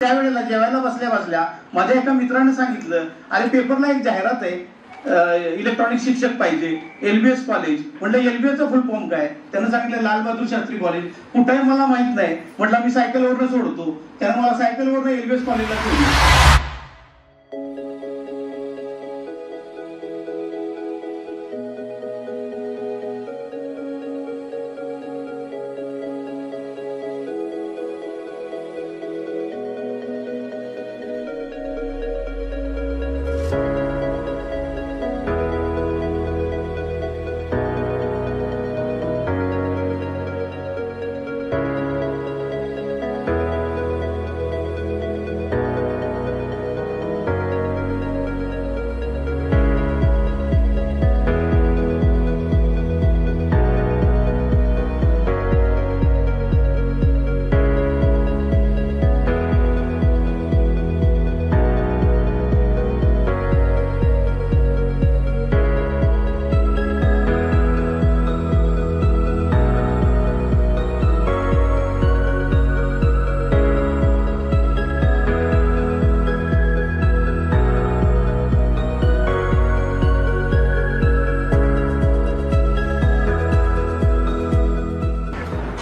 त्यावेळेला जेवायला बसल्या बसल्या माझ्या एका मित्राने सांगितलं, अरे पेपरला एक जाहिरात आहे, इलेक्ट्रॉनिक शिक्षक पाहिजे, LBS कॉलेज. म्हटलं LBS चा फुल फॉर्म काय? त्यानं सांगितलं लाल बहादूर शास्त्री कॉलेज. कुठं आहे मला माहित नाही. म्हटलं मी सायकलवरनं सोडतो. त्यानं मला सायकलवरनं LBS कॉलेजला सोडलं.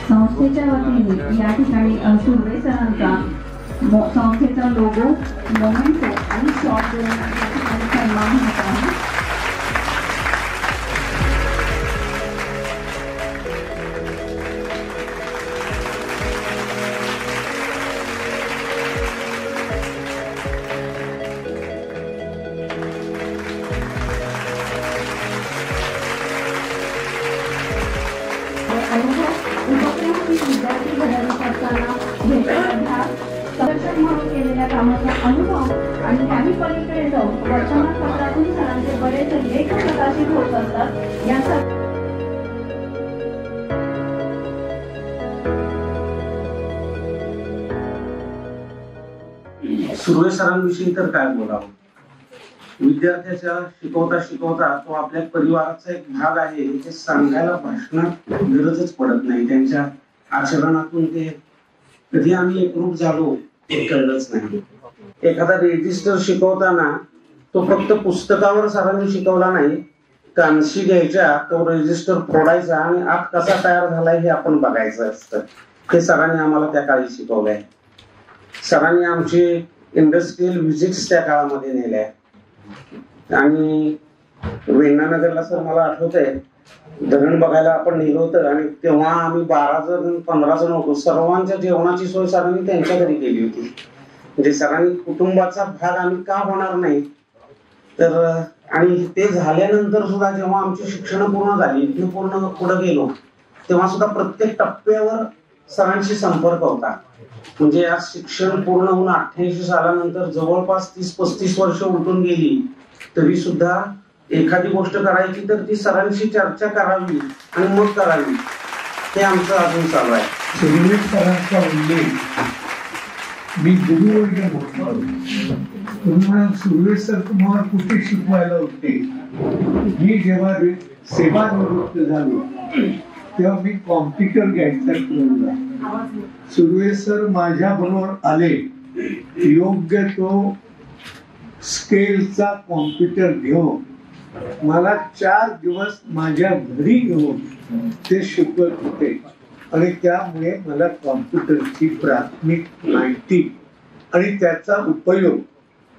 संस्थेच्या वतीने या ठिकाणी सुर्वे सरांचा संस्थेचा लोगो, मोमेंटो आणि शॉर्ट सन्मान होत आहे. विद्यार्थी घडवत असताना संरक्षक म्हणून केलेल्या कामाचा अनुभव आणि त्याही पलीकडे जाऊन वर्तमानपत्रातून सरांचे बरेच लेख प्रकाशित होत असतात. यांचा सुर्वे सरांविषयी तर काय बोलावं. विद्यार्थ्याच्या शिकवता शिकवता तो आपल्या परिवाराचा एक भाग आहे हे सांगायला भाषणात गरजच पडत नाही. त्यांच्या आचरणातून ते कधी आम्ही एकरूप झालो हे कळलंच नाही. एखादा रेजिस्टर शिकवताना तो फक्त पुस्तकावर सरांनी शिकवला नाही, कानशी घ्यायच्या, तो रेजिस्टर फोडायचा आणि आत कसा तयार झालाय हे आपण बघायचं असतं. हे सरांनी आम्हाला त्या काळी शिकवलंय. सरांनी आमचे इंडस्ट्रियल व्हिजिट्स त्या काळामध्ये नेल्या आणि वेण्णानगरला सर मला आठवतंय धरण बघायला आपण नेलं होतं आणि तेव्हा आम्ही 12 जण 15 जण होतो. सर्वांच्या जेवणाची सोय सरांनी त्यांच्या घरी केली होती. म्हणजे सरांनी कुटुंबाचा भाग आम्ही का होणार नाही तर, आणि ते झाल्यानंतर सुद्धा जेव्हा आमची शिक्षण पूर्ण झाली, पूर्ण पुढे गेलो तेव्हा सुद्धा प्रत्येक टप्प्यावर सरांशी संपर्क होता. म्हणजे आज शिक्षण पूर्ण होऊन 88 सालानंतर जवळपास 30-35 वर्ष उलटून गेली तरी सुद्धा एखादी गोष्ट करायची तर ती सरांशी चर्चा करावी आणि मग करावी, हे आमचं अजून चालू आहे. सुर्वे सरांचा उल्लेख मी गुरुवर्ग म्हणतो. सुर्वे सर तुम्हाला कुठे शिकवायला होते. मी जेव्हा सेवानिवृत्त झालो तेव्हा मी कॉम्प्युटर घ्यायचा ठरवला. सुर्वे सर माझ्या बरोबर आले. योग्य तो स्केलचा कॉम्प्युटर घेऊन मला 4 दिवस माझ्या घरी घेऊन ते शिकवत होते आणि त्यामुळे मला कॉम्प्युटरची प्राथमिक माहिती आणि त्याचा उपयोग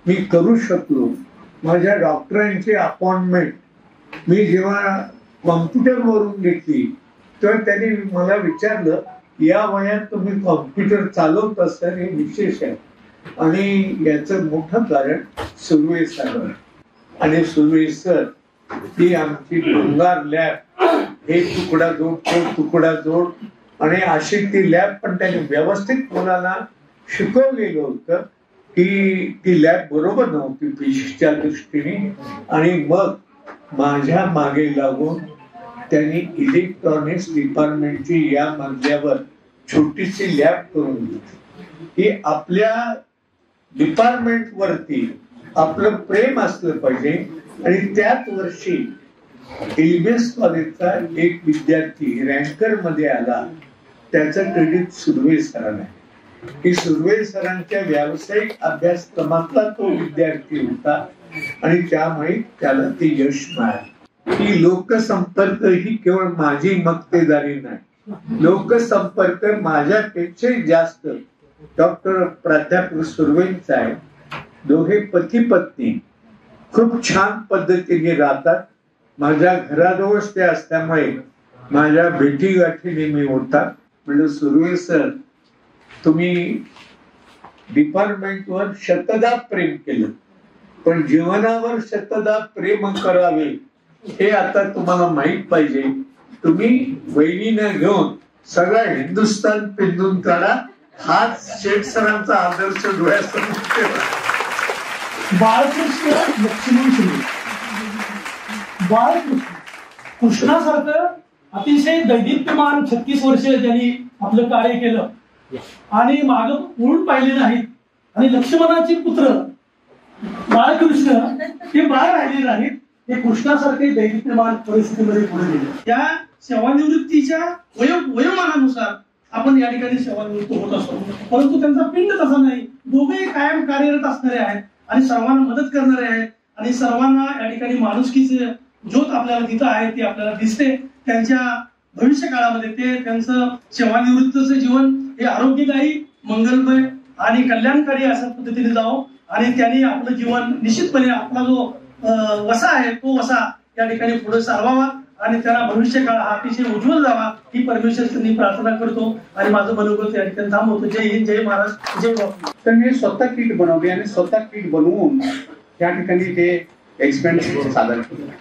मी करू शकलो. माझ्या डॉक्टरांची अपॉइंटमेंट मी जेव्हा कॉम्प्युटरवरून घेतली तेव्हा त्यांनी मला विचारलं, या वयात तुम्ही कॉम्प्युटर चालवत असताना हे विशेष आहे. आणि याचं मोठं कारण सुर्वे सर आणि सुर्वे सर ही आमची भंगार लॅब, हे तुकडा जोड तो तुकडा जोड, आणि अशी ती लॅब पण त्यांनी व्यवस्थित मुलांना शिकवलेलं होतं की ती लॅब बरोबर नव्हती फीसच्या दृष्टीने. आणि मग माझ्या मागे लागून त्यांनी इलेक्ट्रॉनिक्स डिपार्टमेंटची या मजल्यावर छोटीशी लॅब करून घेतली. ही आपल्या डिपार्टमेंट वरती आपलं प्रेम असलं पाहिजे. आणि त्याच वर्षी LBS कॉलेजचा एक विद्यार्थी रँकर मध्ये आला, त्याचं क्रेडिट सुर्वे सरांना आहे. की सुर्वे सरांच्या व्यावसायिक अभ्यासक्रमातला तो विद्यार्थी होता आणि त्यामुळे त्याला ते यश मिळालं. ही लोकसंपर्क ही केवळ माझी मक्तेदारी नाही, लोकसंपर्क माझ्यापेक्षा जास्त डॉक्टर प्राध्यापक सुर्वेंचा आहे. दोघे पती पत्नी खूप छान पद्धतीने राहतात. माझ्या घराजवळच ते असल्यामुळे माझ्या भेटीगाठी नेहमी होतात. म्हणजे सुर्वे सर, तुम्ही डिपार्टमेंटवर शतदा प्रेम केलं, पण जीवनावर शतदा प्रेम करावे हे आता तुम्हाला माहित पाहिजे. तुम्ही वहिनीने घेऊन सगळा हिंदुस्थान पिंजून काढा. हाच शेठ सरांचा आदर्श डोळ्यासमोर ठेवा. बाळकृष्ण लक्ष्मण सुर्वे, बाळकृष्ण कृष्णासारखं अतिशय दैदिप्यमान 36 वर्ष त्यांनी आपलं कार्य केलं आणि माग उलट पाहिले नाहीत. आणि लक्ष्मणाचे पुत्र बाळकृष्ण हे बाळ राहिले नाहीत, हे कृष्णासारखे दैदिप्यमान परिस्थितीमध्ये पुढे गेले. त्या सेवानिवृत्तीच्या वयोमानानुसार आपण या ठिकाणी सेवानिवृत्त होत असतो, परंतु त्यांचा पिंड तसा नाही. दोघे कायम कार्यरत असणारे आहेत आणि सर्वांना मदत करणारे आहेत आणि सर्वांना या ठिकाणी माणुसकीचे ज्योत आपल्याला तिथं आहे ती आपल्याला दिसते. त्यांच्या भविष्य काळामध्ये ते त्यांचं सेवानिवृत्तीचं जीवन हे आरोग्यदायी, मंगलमय आणि कल्याणकारी अशा पद्धतीने जावं आणि त्यांनी आपलं जीवन निश्चितपणे आपला जो वसा आहे तो वसा या ठिकाणी पुढे सारवावा आणि त्यांना भविष्य काळ हा अतिशय उज्ज्वल जावा ही परमेश्वरांनी प्रार्थना करतो आणि माझं मनोगत या ठिकाणी थांबवतो. जय हिंद, जय महाराज, जय बापू. तर मी स्वतः किट बनवली आणि स्वतः किट बनवून या ठिकाणी ते एक्सपेरिमेंट सादर केलं.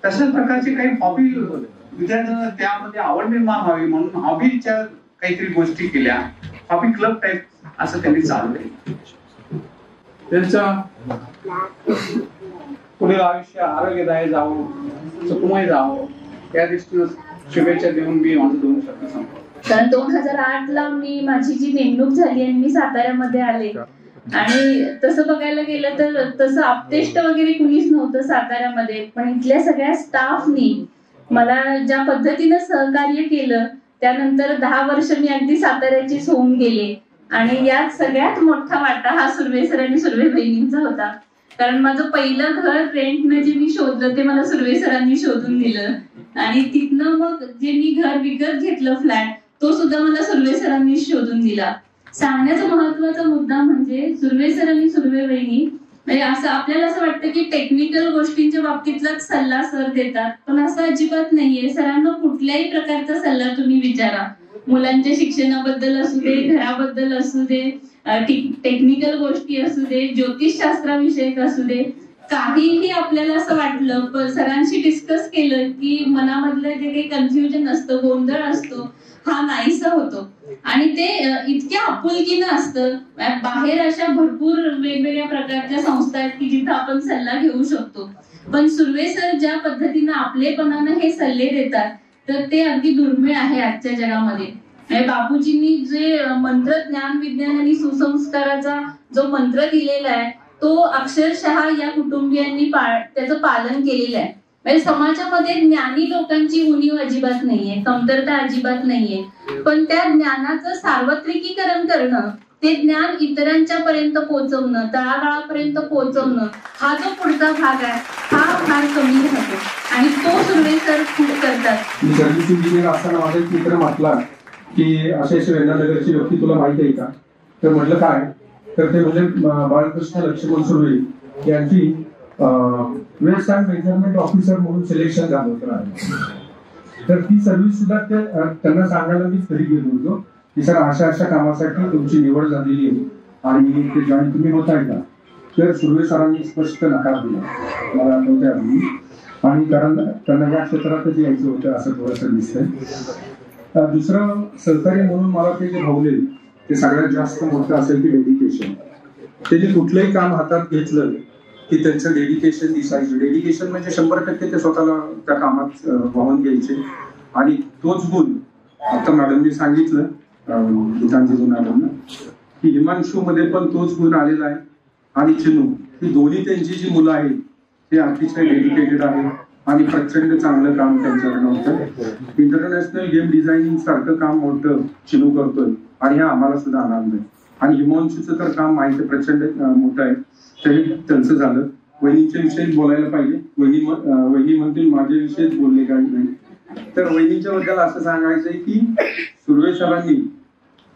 तशाच प्रकारचे काही हॉबी विद्यार्थ्यांना त्यामध्ये आवड निर्माण व्हावी म्हणून हॉबीच्या काहीतरी गोष्टी केल्या. हॉबी क्लब टाईप असं त्यांनी चालू केलं. त्यांचं पुढील आयुष्य आरोग्यदायी जावं, सुखमय जावं या दृष्टीनं शुभेच्छा देऊन मी माझं 2 शब्द सांगतो. कारण 2008 मी माझी जी नेमणूक झाली आणि मी साताऱ्यामध्ये आले आणि तसं बघायला गेलं तर तसं अपटेस्ट वगैरे कुणीच नव्हतं साताऱ्यामध्ये, पण इथल्या सगळ्या स्टाफनी मला ज्या पद्धतीनं सहकार्य केलं त्यानंतर 10 वर्ष मी अगदी साताऱ्याचीच होऊन गेले आणि यात सगळ्यात मोठा वाटा हा सुर्वे सर आणि सुर्वे बहिणींचा होता. कारण माझं पहिलं घर रेंटनं जे मी शोधलं ते मला सुर्वे सरांनी शोधून दिलं आणि तिथनं मग जे मी घर विकत घेतलं फ्लॅट तो सुद्धा मला सुर्वे सरांनी शोधून दिला. सांगण्याचा महत्वाचा मुद्दा म्हणजे सुर्वे सर आणि सुर्वे बहिणी म्हणजे असं आपल्याला असं वाटतं की टेक्निकल गोष्टींच्या बाबतीतलाच सल्ला सर देतात, पण असं अजिबात नाहीये. सरांना कुठल्याही प्रकारचा सल्ला तुम्ही विचारा, मुलांच्या शिक्षणाबद्दल असू दे, घराबद्दल असू दे, टेक्निकल गोष्टी असू दे, ज्योतिषशास्त्राविषयक असू दे, काहीही आपल्याला असं वाटलं सरांशी डिस्कस केलं की मनामधलं जे काही कन्फ्युजन असतं, गोंधळ असतो हा नाहीसा होतो आणि ते इतक्या आपुलकीनं असतं. बाहेर अशा भरपूर वेगवेगळ्या प्रकारच्या संस्था आहेत की जिथं आपण सल्ला घेऊ शकतो, पण सुर्वे सर ज्या पद्धतीनं आपलेपणानं हे सल्ले देतात तर ते अगदी दुर्मिळ आहे आजच्या जगामध्ये. बापूजींनी जे मंत्र ज्ञान विज्ञान आणि सुसंस्काराचा जो मंत्र दिलेला आहे तो अक्षरशः या कुटुंबियांनी त्याचं पालन केलेलं आहे. म्हणजे समाजामध्ये ज्ञानी लोकांची उणीव अजिबात नाहीये, कमतरता अजिबात नाहीये, पण त्या ज्ञानाचं सार्वत्रिकीकरण करणं, ते ज्ञान इतरांच्या पर्यंत पोहोचवणं, तळागाळापर्यंत पोहोचवणं हा जो पुढचा भाग आहे हा फार कमी राहतो आणि तो सुर्वे सर खूप करतात. मी सर्व्हिस इंजिनियर असताना माझा एक मित्र म्हटला की असे रेणानगरची व्यक्ती तुला माहिती आहे का? तर म्हटलं काय? तर ते म्हणजे बाळकृष्ण लक्ष्मण सुर्वे यांची वेस्ट अँड मेजरमेंट ऑफिसर म्हणून सिलेक्शन झालं होतं. तर ती सर्व्हिस सुद्धा त्यांना सांगायला मी घरी गेलो होतो की सर अशा अशा कामासाठी तुमची निवड झालेली आहे आणि ते जॉईन तुम्ही होत आहे का? तर सुर्वे सरांनी स्पष्ट नकार दिला, मला आठवते अगदी. आणि कारण त्यांना या क्षेत्रातच यायचं होतं असं थोडंसं दिसतंय. दुसरं सहकार्य म्हणून मला ते जे भावले ते सगळ्यात जास्त मोठं असेल की डेडिकेशन. ते जे कुठलंही काम हातात घेतलं की त्यांचं डेडिकेशन दिसायचं. डेडिकेशन म्हणजे 100% ते स्वतःला त्या कामात वाहून घ्यायचे आणि तोच गुण आता मॅडमनी सांगितलं गीतांजली मॅडमना की हिमांशू मध्ये पण तोच गुण आलेला आहे आणि चिनू ही दोन्ही त्यांची जी मुलं आहेत ते अतिशय डेडिकेटेड आहेत आणि प्रचंड चांगलं काम त्यांच्याकडनं होतं. इंटरनॅशनल गेम डिझायनिंग सारखं काम मोठं चिनू करतोय आणि हे आम्हाला सुद्धा आनंद आहे. आणि हिमांशूचं तर काम माहिती प्रचंड मोठं आहे, तरी त्यांचं झालं. वहिनीच्या विषयी बोलायला पाहिजे. वहिनी म्हणतील माझ्या विषयीच बोलले काही नाही. तर वहिनीच्या बद्दल असं सांगायचंय की सुर्वे सरांनी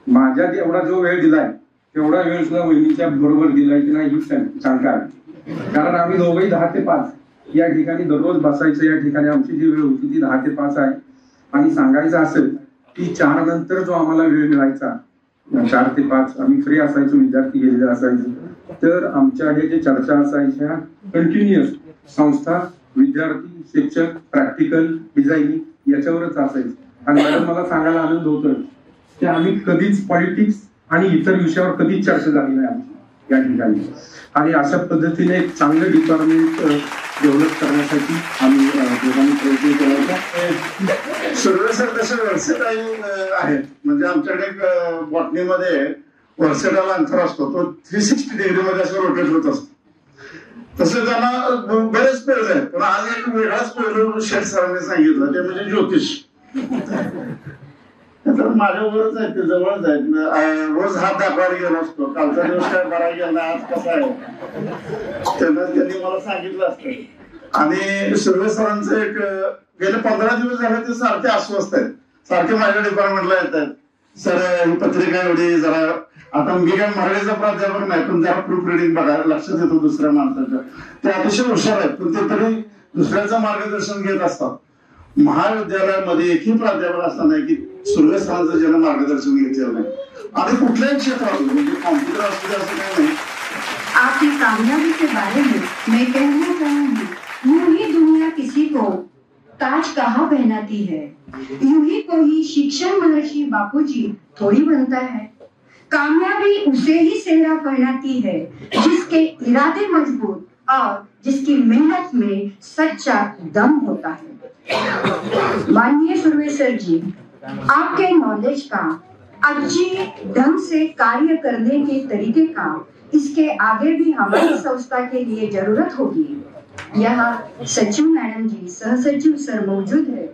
माझ्या एवढा जो वेळ दिलाय तेवढा वेळ सुद्धा वहिनीच्या बरोबर दिलाय की नाही ही शंका आहे. कारण आम्ही दोघंही 10 ते 5 या ठिकाणी दररोज बसायचं. या ठिकाणी आमची जी वेळ होती ती 10 ते 5 आहे. आणि सांगायचं असेल की 4 नंतर जो आम्हाला वेळ मिळायचा 4 ते 5 आम्ही फ्री असायचो, विद्यार्थी गेलेले असायचो. तर आमच्या हे जे चर्चा असायच्या कंटिन्युअस संस्था, विद्यार्थी, शिक्षक, प्रॅक्टिकल, डिझायनिंग याच्यावरच असायचं. आणि मॅडम मला सांगायला आनंद होतोय की आम्ही कधीच पॉलिटिक्स आणि इतर विषयावर कधीच चर्चा झाली नाही आमची या ठिकाणी. आणि अशा पद्धतीने एक चांगलं डिपार्टमेंट डेव्हलप करण्यासाठी आम्ही दोघांनी प्रयत्न केला होता. सुर्वे सर तसे वर्सेटाईल आहेत. म्हणजे आमच्याकडे बॉटनीमध्ये वर्सेटाईल आन्सर असतो, तो 360 डिग्रीमध्ये असं रोटेट होत असतो. तसं त्यांना बरेच पैलू आहेत. पण आज एक वेगळाच पैलू शेठ सरांनी सांगितलं, ते म्हणजे ज्योतिष. तर माझ्यावरच आहे, ते जवळच आहेत. रोज हात दाखवायला गेला असतो, कालचा दिवस काय बरा गेला, आज कसा आहे त्यांनी मला सांगितलं असतं. आणि सुर्वे सरांचं एक गेले 15 दिवस झाले ते सारखे अस्वस्थ आहेत, सारखे माझ्या डिपार्टमेंटला येत आहेत. सर ही पत्रिका एवढी जरा, आता मी काय मराठीचा प्राध्यापक नाही पण जरा प्रूफ रिडिंग बघा, लक्षात येतो दुसऱ्या माणसाचं. ते अतिशय हुशार आहेत पण ते तरी दुसऱ्याचं मार्गदर्शन घेत असतात. महाविद्यालयामध्ये एकही प्राध्यापक असता नाही की सुर्वे सरांचं ज्यानं मार्गदर्शन घेतलेलं नाही. आणि कुठल्याही क्षेत्रात म्हणजे कॉम्प्युटर असू दे असं काही नाही. आपकी कामयाबी के बारे में मैं कहना चाहूंगी, यूं ही दुनिया किसी को ताज कहाँ पहनाती है, यूं ही कोई शिक्षण महर्षि बापूजी थोड़ी बनता है. कामयाबी उसे ही सेहरा पहनाती है जिसके इरादे मजबूत और जिसकी मेहनत में सच्चा दम होता है. माननीय सुर्वे सर जी, आपके नॉलेज का, अच्छी ढंग से कार्य करने के तरीके का इसके आगे भी हमारी संस्था के लिए जरूरत होगी. यहाँ सचिव मैडम जी, सहसचिव सर मौजूद है.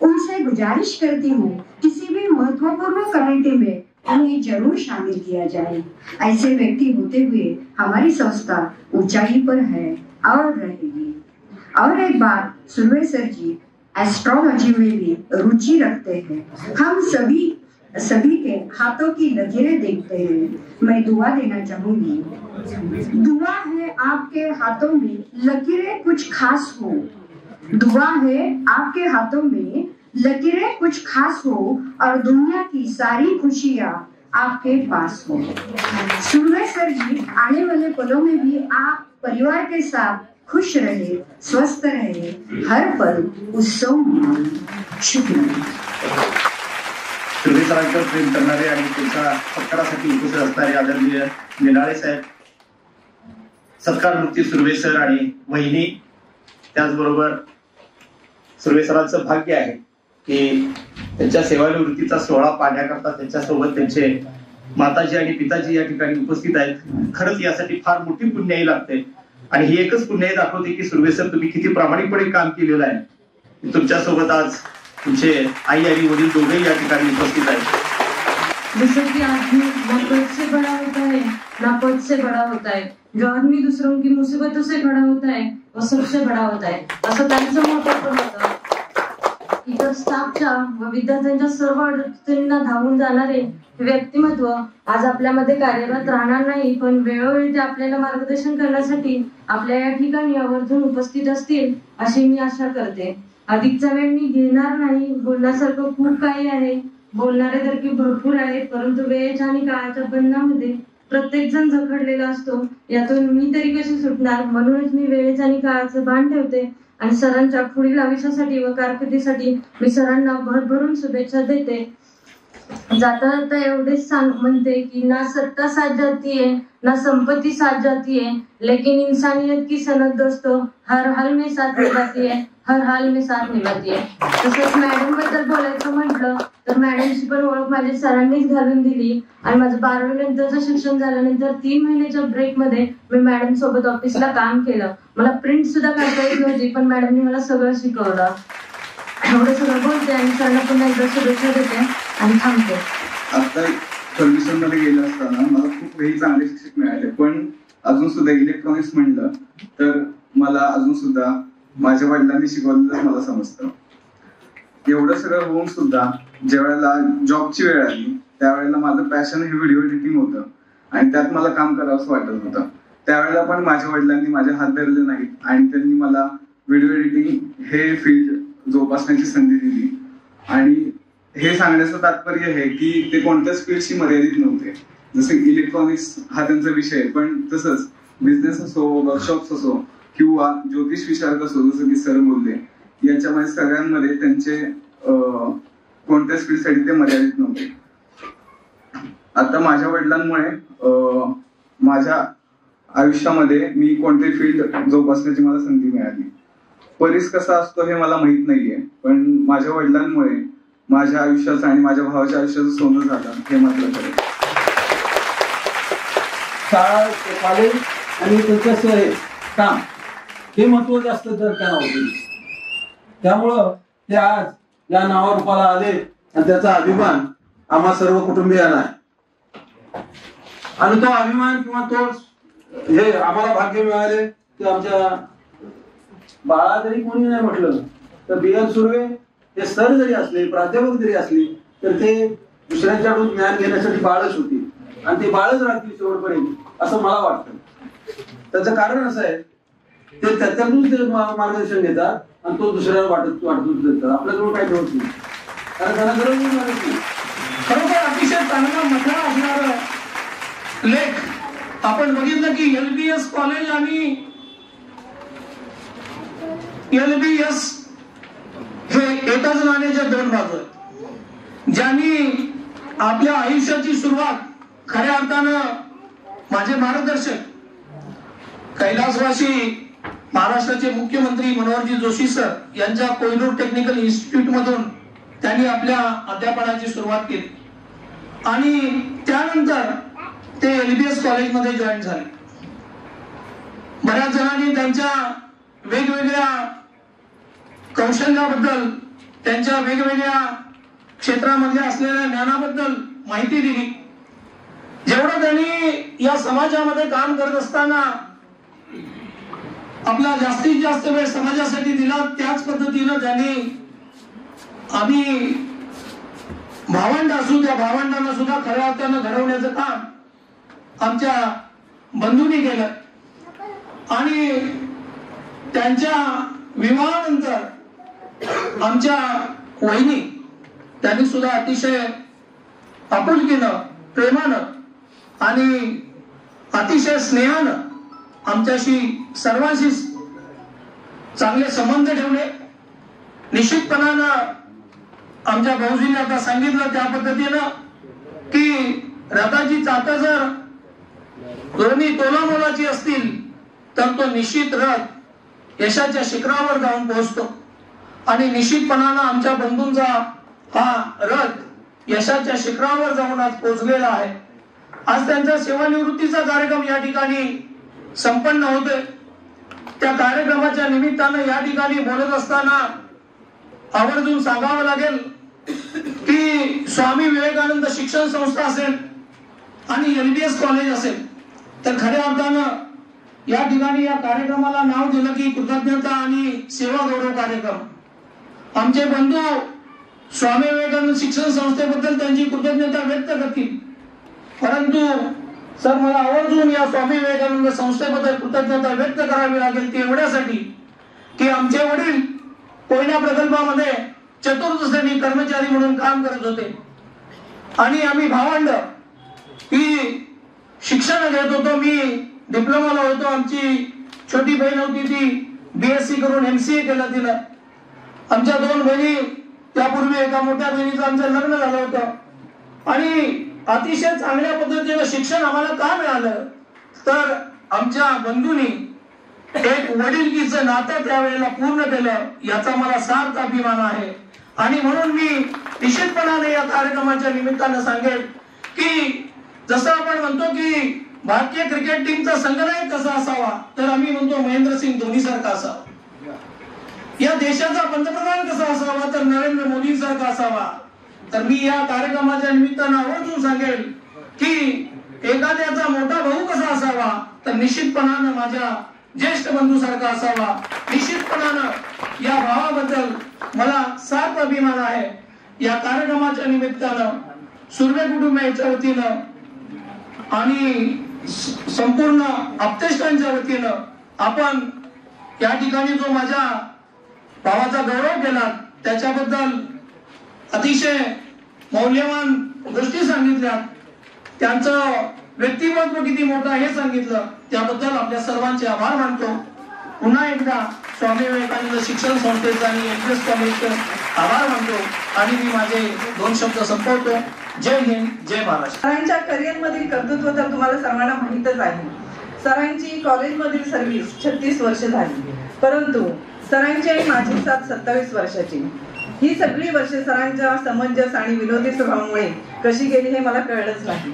उनसे गुजारिश करती हूँ किसी भी महत्वपूर्ण कमेटी में उन्हें जरूर शामिल किया जाए. ऐसे व्यक्ति होते हुए हमारी संस्था ऊंचाई पर है और रहेगी. और एक बात, सुर्वे सर जी एस्ट्रोलॉजी में भी रुचि रखते हैं. हम सभी के हाथों की लकीरें देखते हैं. मैं दुआ देना चाहूंगी. दुआ है आपके हाथों में लकीरें कुछ खास हो. दुआ है आपके हाथों में लकीरें कुछ खास हो और दुनिया की सारी खुशियाँ आपके पास हो. सुर्वे सर जी, आने वाले पलों में भी आप परिवार के साथ खुश रहे, स्वस्थ रहे, हर पल उत्सव मनाएं. शुक्रिया. सुर्वे सरांवर प्रेम करणारे आणि त्यांच्या सत्कारासाठी उपस्थित असणारे आदरणीय निनाळे साहेब, सत्कारमूर्ती सुर्वे सर आणि वहिनी, त्याचबरोबर सुर्वे सरांचं भाग्य आहे की त्यांच्या सेवानिवृत्तीचा सोहळा पाहण्याकरता त्यांच्यासोबत त्यांचे माताजी आणि पिताजी या ठिकाणी उपस्थित आहेत. खरंच यासाठी फार मोठी पुण्याई लागते आणि ही एकच पुण्याई दाखवते की सुर्वे सर तुम्ही किती प्रामाणिकपणे काम केलेलं आहे. तुमच्यासोबत आज तुमचे आई आणि वडील दोघेही या ठिकाणी उपस्थित आहेत. जैसे कि आदमी ना पद से बड़ा होता है ना पद से बड़ा होता है, जो आदमी दूसरों की मुसीबतों से खड़ा होता है वो सबसे बड़ा होता है, असं त्यांचं मत पण होतं. इतर स्टाफच्या व विद्यार्थ्यांच्या सर्व अडचणींना धावून जाणारे व्यक्तिमत्व आज आपल्यामध्ये कार्यरत राहणार नाही, पण वेळोवेळी ते आपल्याला मार्गदर्शन करण्यासाठी आपल्या या ठिकाणी आवर्जून उपस्थित असतील अशी मी आशा करते. अधिकचा वेळ मी घेणार नाही. बोलण्यासारखं खूप काही आहे, बोलणारे तर की भरपूर आहेत, परंतु वेळेच्या आणि काळाच्या बंधनामध्ये प्रत्येक जण जखडलेला असतो. यातून मी तरी कशी सुटणार, म्हणूनच मी वेळेचं आणि काळाचं भान ठेवते आणि सरांच्या पुढील आयुष्यासाठी व कारकिर्दीसाठी मी सरांना भरभरून शुभेच्छा देते. जाता जाता एवढेच म्हणते की ना सत्ता साथ जाती है ना संपत्ति साथ जाती है, लेकिन इंसानियत की सनद दोस्तों हर हाल में साथ निभाती है, हर हाल में साथ निभाती है. तसंच मॅडम बद्दल बोलायचं म्हटलं तर मॅडमची पण ओळख माझ्या सरांनीच घालून दिली. आणि माझं 12वी नंतरचं शिक्षण झाल्यानंतर 3 महिन्याच्या ब्रेकमध्ये मी मॅडम सोबत ऑफिसला काम केलं. मला प्रिंट सुद्धा करता येत नव्हती, पण मॅडमनी मला सगळं शिकवलं. एवढं सगळं बोलते आणि सरांना पुन्हा एकदा शुभेच्छा देते आणि थांबते. आता फर्ग्युसन मध्ये गेलं असताना मला खूप काही चांगले शिक्षक मिळाले, पण अजून सुद्धा इलेक्ट्रॉनिक्स म्हणलं तर मला अजून सुद्धा माझ्या वडिलांनी शिकवलेलंच मला समजतं. एवढं सगळं होऊन सुद्धा ज्या वेळेला जॉबची वेळ आली त्यावेळेला माझं पॅशन हे व्हिडिओ एडिटिंग होतं आणि त्यात मला काम करावंसं वाटत होतं. त्यावेळेला पण माझ्या वडिलांनी माझे हात धरले नाहीत आणि त्यांनी मला व्हिडिओ एडिटिंग हे फील्ड जोपासण्याची संधी दिली. आणि हे सांगण्याचं तात्पर्य आहे की ते कोणत्याच फील्डशी मर्यादित नव्हते. जसं इलेक्ट्रॉनिक्स हा त्यांचा विषय, पण तसंच बिझनेस असो, वर्कशॉप्स असो किंवा ज्योतिष विशारद असो, जसं की सर बोलले, याच्यामध्ये सगळ्यांमध्ये त्यांचे कोणत्याच फील्डसाठी ते मर्यादित नव्हते. आता माझ्या वडिलांमुळे माझ्या आयुष्यामध्ये मी कोणते फील्ड जोपासण्याची मला संधी मिळाली. परिस कसा असतो हे मला माहित नाहीये, पण माझ्या वडिलांमुळे माझ्या आयुष्याचं आणि माझ्या भावाच्या आयुष्याचं सोनं झालं हे म्हटलं तरी. शाळा, कॉलेज आणि त्याच्याशिवाय काम हे महत्वाचं असतं तर त्या नावाचं. त्यामुळं ते आज या नावारूपाला आले आणि त्याचा अभिमान आम्हा सर्व कुटुंबियांना आहे. आणि तो अभिमान किंवा तो हे आम्हाला भाग्य मिळाले की आमच्या बाळा जरी कोणी नाही म्हटलं तर बी.एल. सुर्वे हे सर जरी असले, प्राध्यापक जरी असली तर ते दुसऱ्यांच्याकडून ज्ञान घेण्यासाठी बाळच होती आणि ते बाळच राहतील शेवटपर्यंत असं मला वाटतं. त्याचं कारण असं आहे ते त्याच्यातून ते मार्गदर्शन घेतात आणि तो दुसऱ्याला वाटून देतात. आपल्याजवळ काही ठेवत नाही, कारण त्यांना गरज नाही. खरोखर अतिशय चांगला मधला असणारा लेख आपण बघितलं की LBS कॉलेज आणि LBS हे एकाच नाण्याच्या दोन बाजू आहेत. ज्यांनी आपल्या आयुष्याची सुरुवात खऱ्या अर्थानं माझे मार्गदर्शक कैलासवासी महाराष्ट्राचे मुख्यमंत्री मनोहरजी जोशी सर यांच्या कोहिनूर टेक्निकल इन्स्टिट्यूट मधून त्यांनी आपल्या अध्यापनाची सुरुवात केली आणि त्यानंतर ते LBS कॉलेजमध्ये जॉईन झाले. बऱ्याच जणांनी त्यांच्या वेगवेगळ्या कौशल्याबद्दल, त्यांच्या वेगवेगळ्या क्षेत्रामध्ये असलेल्या ज्ञानाबद्दल माहिती दिली. जेवढं त्यांनी या समाजामध्ये काम करत असताना आपला जास्तीत जास्त वेळ समाजासाठी दिला, त्याच पद्धतीनं त्यांनी आम्ही भावंड असू त्या भावंडांना सुद्धा खऱ्या अर्थानं घडवण्याचं काम आमच्या बंधूंनी केलं. आणि त्यांच्या विवाहानंतर आमच्या वहिनी त्यांनी सुद्धा अतिशय आपुलकीनं, प्रेमानं आणि अतिशय स्नेहानं आमच्याशी सर्वांशी चांगले संबंध ठेवले. निश्चितपणानं आमच्या भाऊजींनी आता सांगितलं त्या पद्धतीनं की रथाची चाकं जर दोन्ही तोलामोलाची असतील तर तो निश्चित रथ यशाच्या शिखरावर जाऊन पोहोचतो. आणि निश्चितपणानं आमच्या बंधूंचा हा रथ यशाच्या शिखरावर जाऊन आज पोहोचलेला आहे. आज त्यांचा सेवानिवृत्तीचा कार्यक्रम या ठिकाणी संपन्न होतोय. त्या कार्यक्रमाच्या निमित्तानं या ठिकाणी बोलत असताना आवर्जून सांगावं लागेल की स्वामी विवेकानंद शिक्षण संस्था असेल आणि LBS कॉलेज असेल तर खऱ्या अर्थानं या ठिकाणी या कार्यक्रमाला नाव दिलं की कृतज्ञता आणि सेवा गौरव कार्यक्रम. आमचे बंधू स्वामी विवेकानंद शिक्षण संस्थेबद्दल त्यांची कृतज्ञता व्यक्त करतील, परंतु सर मला आवर्जून या स्वामी विवेकानंद संस्थेबद्दल कृतज्ञता व्यक्त करावी लागेल ती एवढ्यासाठी की आमचे वडील कोयना प्रकल्पामध्ये चतुर्थ कर्मचारी म्हणून काम करत होते आणि आम्ही भावंड ही शिक्षण घेत होतो. मी डिप्लोमाला होतो, आमची छोटी बहीण होती ती BSc करून MCA केलं तिनं. आमच्या दोन बहिणी, त्यापूर्वी एका मोठ्या बहिणीचं आमचं लग्न झालं होतं आणि अतिशय चांगल्या पद्धतीनं शिक्षण आम्हाला का मिळालं तर आमच्या बंधूंनी एक वडिलकीचं नातं त्यावेळेला पूर्ण केलं, याचा मला सार्थ अभिमान आहे. आणि म्हणून मी निश्चितपणाने या कार्यक्रमाच्या निमित्तानं सांगेल की जसं आपण म्हणतो की भारतीय क्रिकेट टीमचा संघनायक कसा असावा तर आम्ही म्हणतो महेंद्रसिंग धोनी सारखा असावा. या देशाचा पंतप्रधान कसा असावा तर नरेंद्र मोदी सारखा असावा. तर मी या कार्यक्रमाच्या निमित्तानं आवर्जून सांगेल की एखाद्याचा मोठा भाऊ कसा असावा तर निश्चितपणानं माझ्या ज्येष्ठ बंधूसारखा असावा. निश्चितपणानं या भावाबद्दल मला सार्थ अभिमान आहे. या कार्यक्रमाच्या निमित्तानं सुर्वे कुटुंबियांच्या वतीनं आणि संपूर्ण आप्तेष्टांच्या वतीनं आपण या ठिकाणी जो माझ्या भावाचा गौरव केला त्याच्याबद्दल अतिशय मौल्यवान गोष्टी सांगितल्या. त्यांचं व्यक्तिमत्व किती मोठं हे सांगितलं. त्याबद्दल आपल्या सर्वांचे आभार मानतो. पुन्हा एकदा स्वामी विवेकानंद शिक्षण संस्थेचा आणि एलबीएस कॉलेजचे आभार मानतो आणि मी माझे 2 शब्द संपवतो. जय हिंद, जय महाराष्ट्र. सरांच्या करिअर मधील कर्तृत्व तर तुम्हाला सर्वांना माहितच आहे. सरांची कॉलेजमधील सर्व्हिस 36 वर्ष झाली, परंतु सरांची आणि माझी साथ 27 वर्षाची. ही सगळी वर्षे सरांच्या समंजस आणि विनोदी स्वभावामुळे कशी गेली हे मला कळलंच नाही.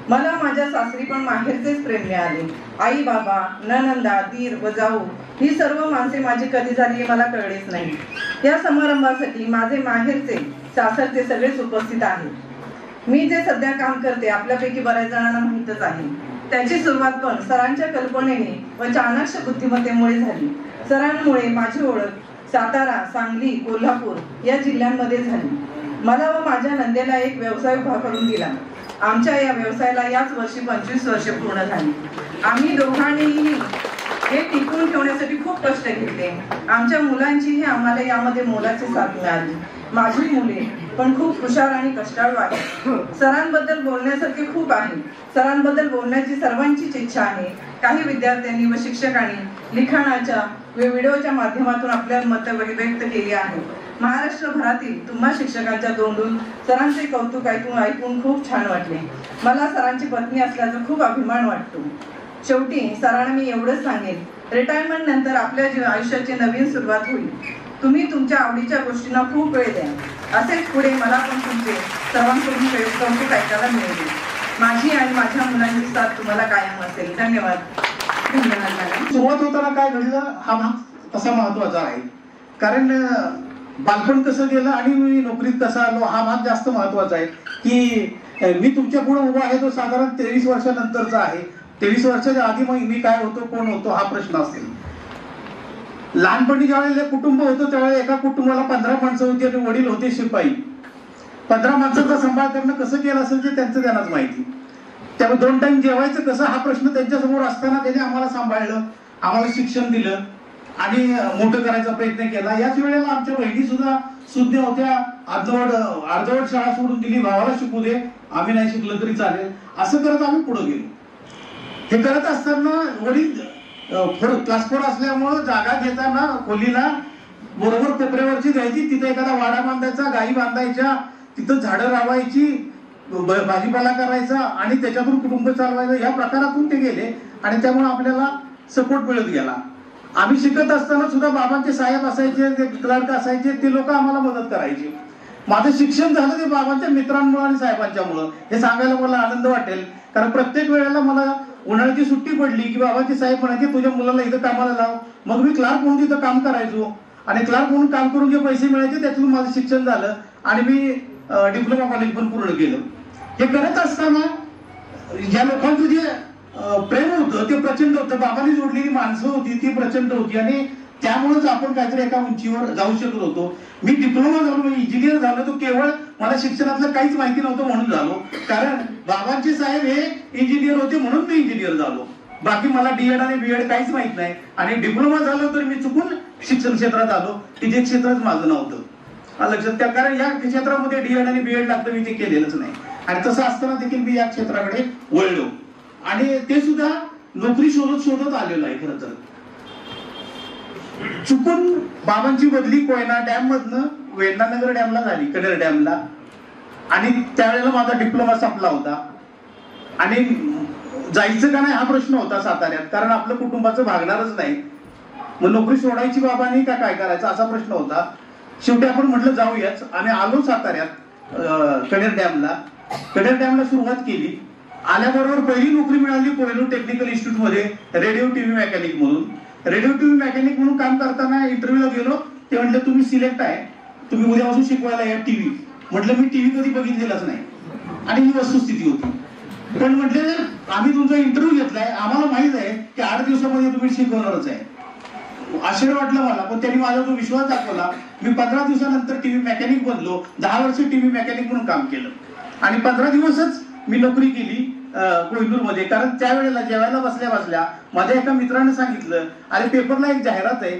मला माझ्या सासरी पण माहेरचेच प्रेम मिळाले. आई बाबा, ननंदा, दीर व जाऊ ही सर्व माणसे माझी कधी झाली हे मला कळलेच नाही. या समारंभासाठी माझे माहेरचे सासरचे सगळेच उपस्थित आहेत. मी जे सध्या काम करते आपल्यापैकी बऱ्याच जणांना माहीतच आहे. त्याची सुरुवात पण सरांच्या कल्पनेने व चाणक्य बुद्धिमत्तेमुळे झाली. सरांमुळे माझी ओळख सातारा, सांगली, कोल्हापूर या जिल्ह्यांमध्ये झाली. मला व माझ्या नंदेला एक व्यवसाय उभा करून दिला. आमच्या या व्यवसायाला याच वर्षी 25 वर्षे पूर्ण झाली. आम्ही दोघांनीही हे टिकवून ठेवण्यासाठी खूप कष्ट घेतले. आमच्या मुलांचीही आम्हाला यामध्ये मोलाची साथ मिळाली. माझी मुले पण खूप हुशार आणि कष्टाळू आहेत. सरांबद्दल बोलण्यासारखे खूप आहे. सरांबद्दल बोलण्याची सर्वांचीच इच्छा आहे. काही विद्यार्थ्यांनी व शिक्षकांनी लिखाणाच्या व व्हिडिओच्या माध्यमातून आपल्या मत व्यक्त केली आहे. महाराष्ट्रभरातील तुम्हा शिक्षकांच्या तोंडून सरांचे कौतुक ऐकून खूप छान वाटले. मला सरांची पत्नी असल्याचा खूप अभिमान वाटतो. शेवटी सरांना मी एवढंच सांगेन, रिटायरमेंट नंतर आपल्या आयुष्याची नवीन सुरुवात होईल. तुम्ही तुमच्या आवडीच्या गोष्टींना खूप वेळ द्या. असेच पुढे मला पण तुमचे सर्वांकडून कौतुक ऐकायला मिळेल. माझी आणि माझ्या मुलांची साथ तुम्हाला कायम असेल. धन्यवाद. धन्यवाद मॅडम. सुरुवात होताना काय घडलं हा भाग तसा महत्वाचा आहे. कारण बालपण कसं गेलं आणि मी नोकरीत कसा आलो हा भाग जास्त महत्वाचा आहे. की मी तुमच्या पुढे उभा आहे तो साधारण 23 वर्षानंतरचा आहे. 23 वर्षाच्या आधी मग मी काय होतो, कोण होतो हा प्रश्न असेल. लहानपणी ज्यावेळेला कुटुंब होतं त्यावेळेला एका कुटुंबाला 15 माणसं होती आणि वडील होते शिपाई. 15 माणसांचा सांभाळ करणं कसं केलं असेल ते त्यांचं त्यांनाच माहिती. त्यामुळे 2 टाइम जेवायचं कसं हा प्रश्न त्यांच्यासमोर असताना त्यांनी आम्हाला सांभाळलं, आम्हाला शिक्षण दिलं आणि मोठं करायचा प्रयत्न केला. याच वेळेला आमच्या बहिणी सुद्धा सुज्ञ होत्या. अर्धवट शाळा सोडून दिली, भावाला शिकू दे, आम्ही नाही शिकलो तरी चालेल, असं करत आम्ही पुढे गेलो. हे करत असताना वडील क्लास 4 असल्यामुळं जागा घेताना खोलीला बरोबर कोपऱ्यावरची घ्यायची, तिथे एखादा वाडा बांधायचा, गायी बांधायच्या, तिथं झाडं लावायची, भाजीपाला करायचा आणि त्याच्यातून कुटुंब चालवायचं. या प्रकारातून ते गेले आणि त्यामुळे आपल्याला सपोर्ट मिळत गेला. आम्ही शिकत असताना सुद्धा बाबांचे साहेब असायचे, क्लर्क असायचे, ते लोक आम्हाला मदत करायचे. माझं शिक्षण झालं ते बाबांच्या मित्रांमुळे आणि साहेबांच्यामुळं. हे सांगायला मला आनंद वाटेल, कारण प्रत्येक वेळेला मला उन्हाळ्याची सुट्टी पडली की बाबाचे साहेब म्हणायचे तुझ्या मुलाला इथं कामाला लाव. मग मी क्लार्क म्हणून तिथं काम करायचो आणि क्लार्क म्हणून काम करून जे पैसे मिळायचे त्यातून माझं शिक्षण झालं आणि मी डिप्लोमा कॉलेज पण पूर्ण केलं. हे करत असताना ज्या लोकांचं जे प्रेम होतं ते प्रचंड होतं. बाबांनी जोडलेली माणसं होती ती प्रचंड होती आणि त्यामुळेच आपण काहीतरी एका उंचीवर जाऊ शकत होतो. मी डिप्लोमा झालो, इंजिनियर झालो, तो केवळ मला शिक्षणातलं काहीच माहिती नव्हतं म्हणून झालो. कारण बाबांचे साहेब हे इंजिनियर होते म्हणून मी इंजिनियर झालो. बाकी मला डीएड आणि बीएड काहीच माहित नाही आणि डिप्लोमा झालो तर मी चुकून शिक्षण क्षेत्रात आलो की जे क्षेत्रच माझं नव्हतं. लक्षात त्या, कारण या क्षेत्रामध्ये डीएड आणि बीएड लागतं मी ते केलेलंच नाही आणि तसं असताना देखील मी या क्षेत्राकडे वळलो आणि ते सुद्धा नोकरी शोधत आलेलो आहे. खरं तर चुकून बाबांची बदली कोयना डॅम मधनं वेण्णानगर डॅमला झाली, कडेर डॅमला, आणि त्यावेळेला माझा डिप्लोमा संपला होता आणि जायचं का नाही हा प्रश्न होता साताऱ्यात, कारण आपलं कुटुंबाचं भागणारच नाही. मग नोकरी सोडायची बाबांनी का काय करायचं असा प्रश्न होता. शेवटी आपण म्हटलं जाऊयाच. आम्ही आलो साताऱ्यात कडेर डॅमला. कडेर डॅमला सुरुवात केली. आल्याबरोबर पहिली नोकरी मिळाली कोहिनूर टेक्निकल इन्स्टिट्यूट मध्ये रेडिओ टीव्ही मेकॅनिक म्हणून. रेडिओ टीव्ही मेकॅनिक म्हणून काम करताना इंटरव्ह्यूला गेलो. ते म्हटलं तुम्ही सिलेक्ट आहे, तुम्ही उद्यापासून शिकवायला या टीव्ही. म्हटलं मी टीव्ही कधी बघितलेलाच नाही आणि ही वस्तुस्थिती होती. पण म्हटले आम्ही तुमचा इंटरव्ह्यू घेतलाय, आम्हाला माहित आहे की 8 दिवसामध्ये तुम्ही शिकवणारच आहे. आश्चर्य वाटलं मला, पण त्यांनी माझा जो विश्वास दाखवला. मी 15 दिवसानंतर टीव्ही मेकॅनिक बनलो. 10 वर्ष टीव्ही मेकॅनिक म्हणून काम केलं आणि 15 दिवसच मी नोकरी केली कोहिनूरमध्ये. कारण त्यावेळेला जेवायला बसल्या बसल्या माझ्या एका मित्राने सांगितलं, अरे पेपरला एक जाहिरात आहे,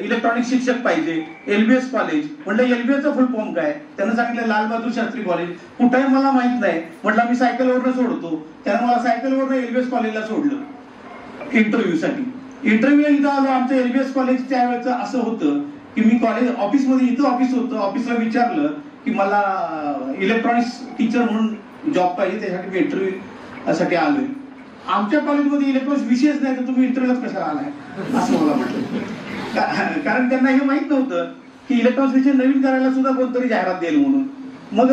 इलेक्ट्रॉनिक शिक्षक पाहिजे, LBS कॉलेज. म्हटलं LBSचं फुल फॉर्म काय? त्यानं सांगितलं लाल बहादूर शास्त्री कॉलेज. कुठे आहे मला माहित नाही. म्हटलं मी सायकलवरनं सोडतो. त्यानं मला सायकलवरनं LBS कॉलेजला सोडलं इंटरव्ह्यूसाठी. इंटरव्ह्यू इथं आलो. आमचं LBS कॉलेज त्यावेळेचं असं होतं की मी कॉलेज ऑफिसमध्ये, इथं ऑफिस होतं, ऑफिसला विचारलं की मला इलेक्ट्रॉनिक्स टीचर म्हणून जॉब पाहिजे, त्यासाठी मी इंटरव्ह्यू साठी आलोय. आमच्या कॉलेजमध्ये इलेक्ट्रॉनिक्स विषयच नाही, तर तुम्ही इंटरव्ह्यूलाच कशाला आलाय असं मला म्हटलं. कारण त्यांना हे माहित नव्हतं की इलेक्ट्रॉनिक्स विषय नवीन करायला सुद्धा कोणतरी जाहिरात देईल म्हणून. मग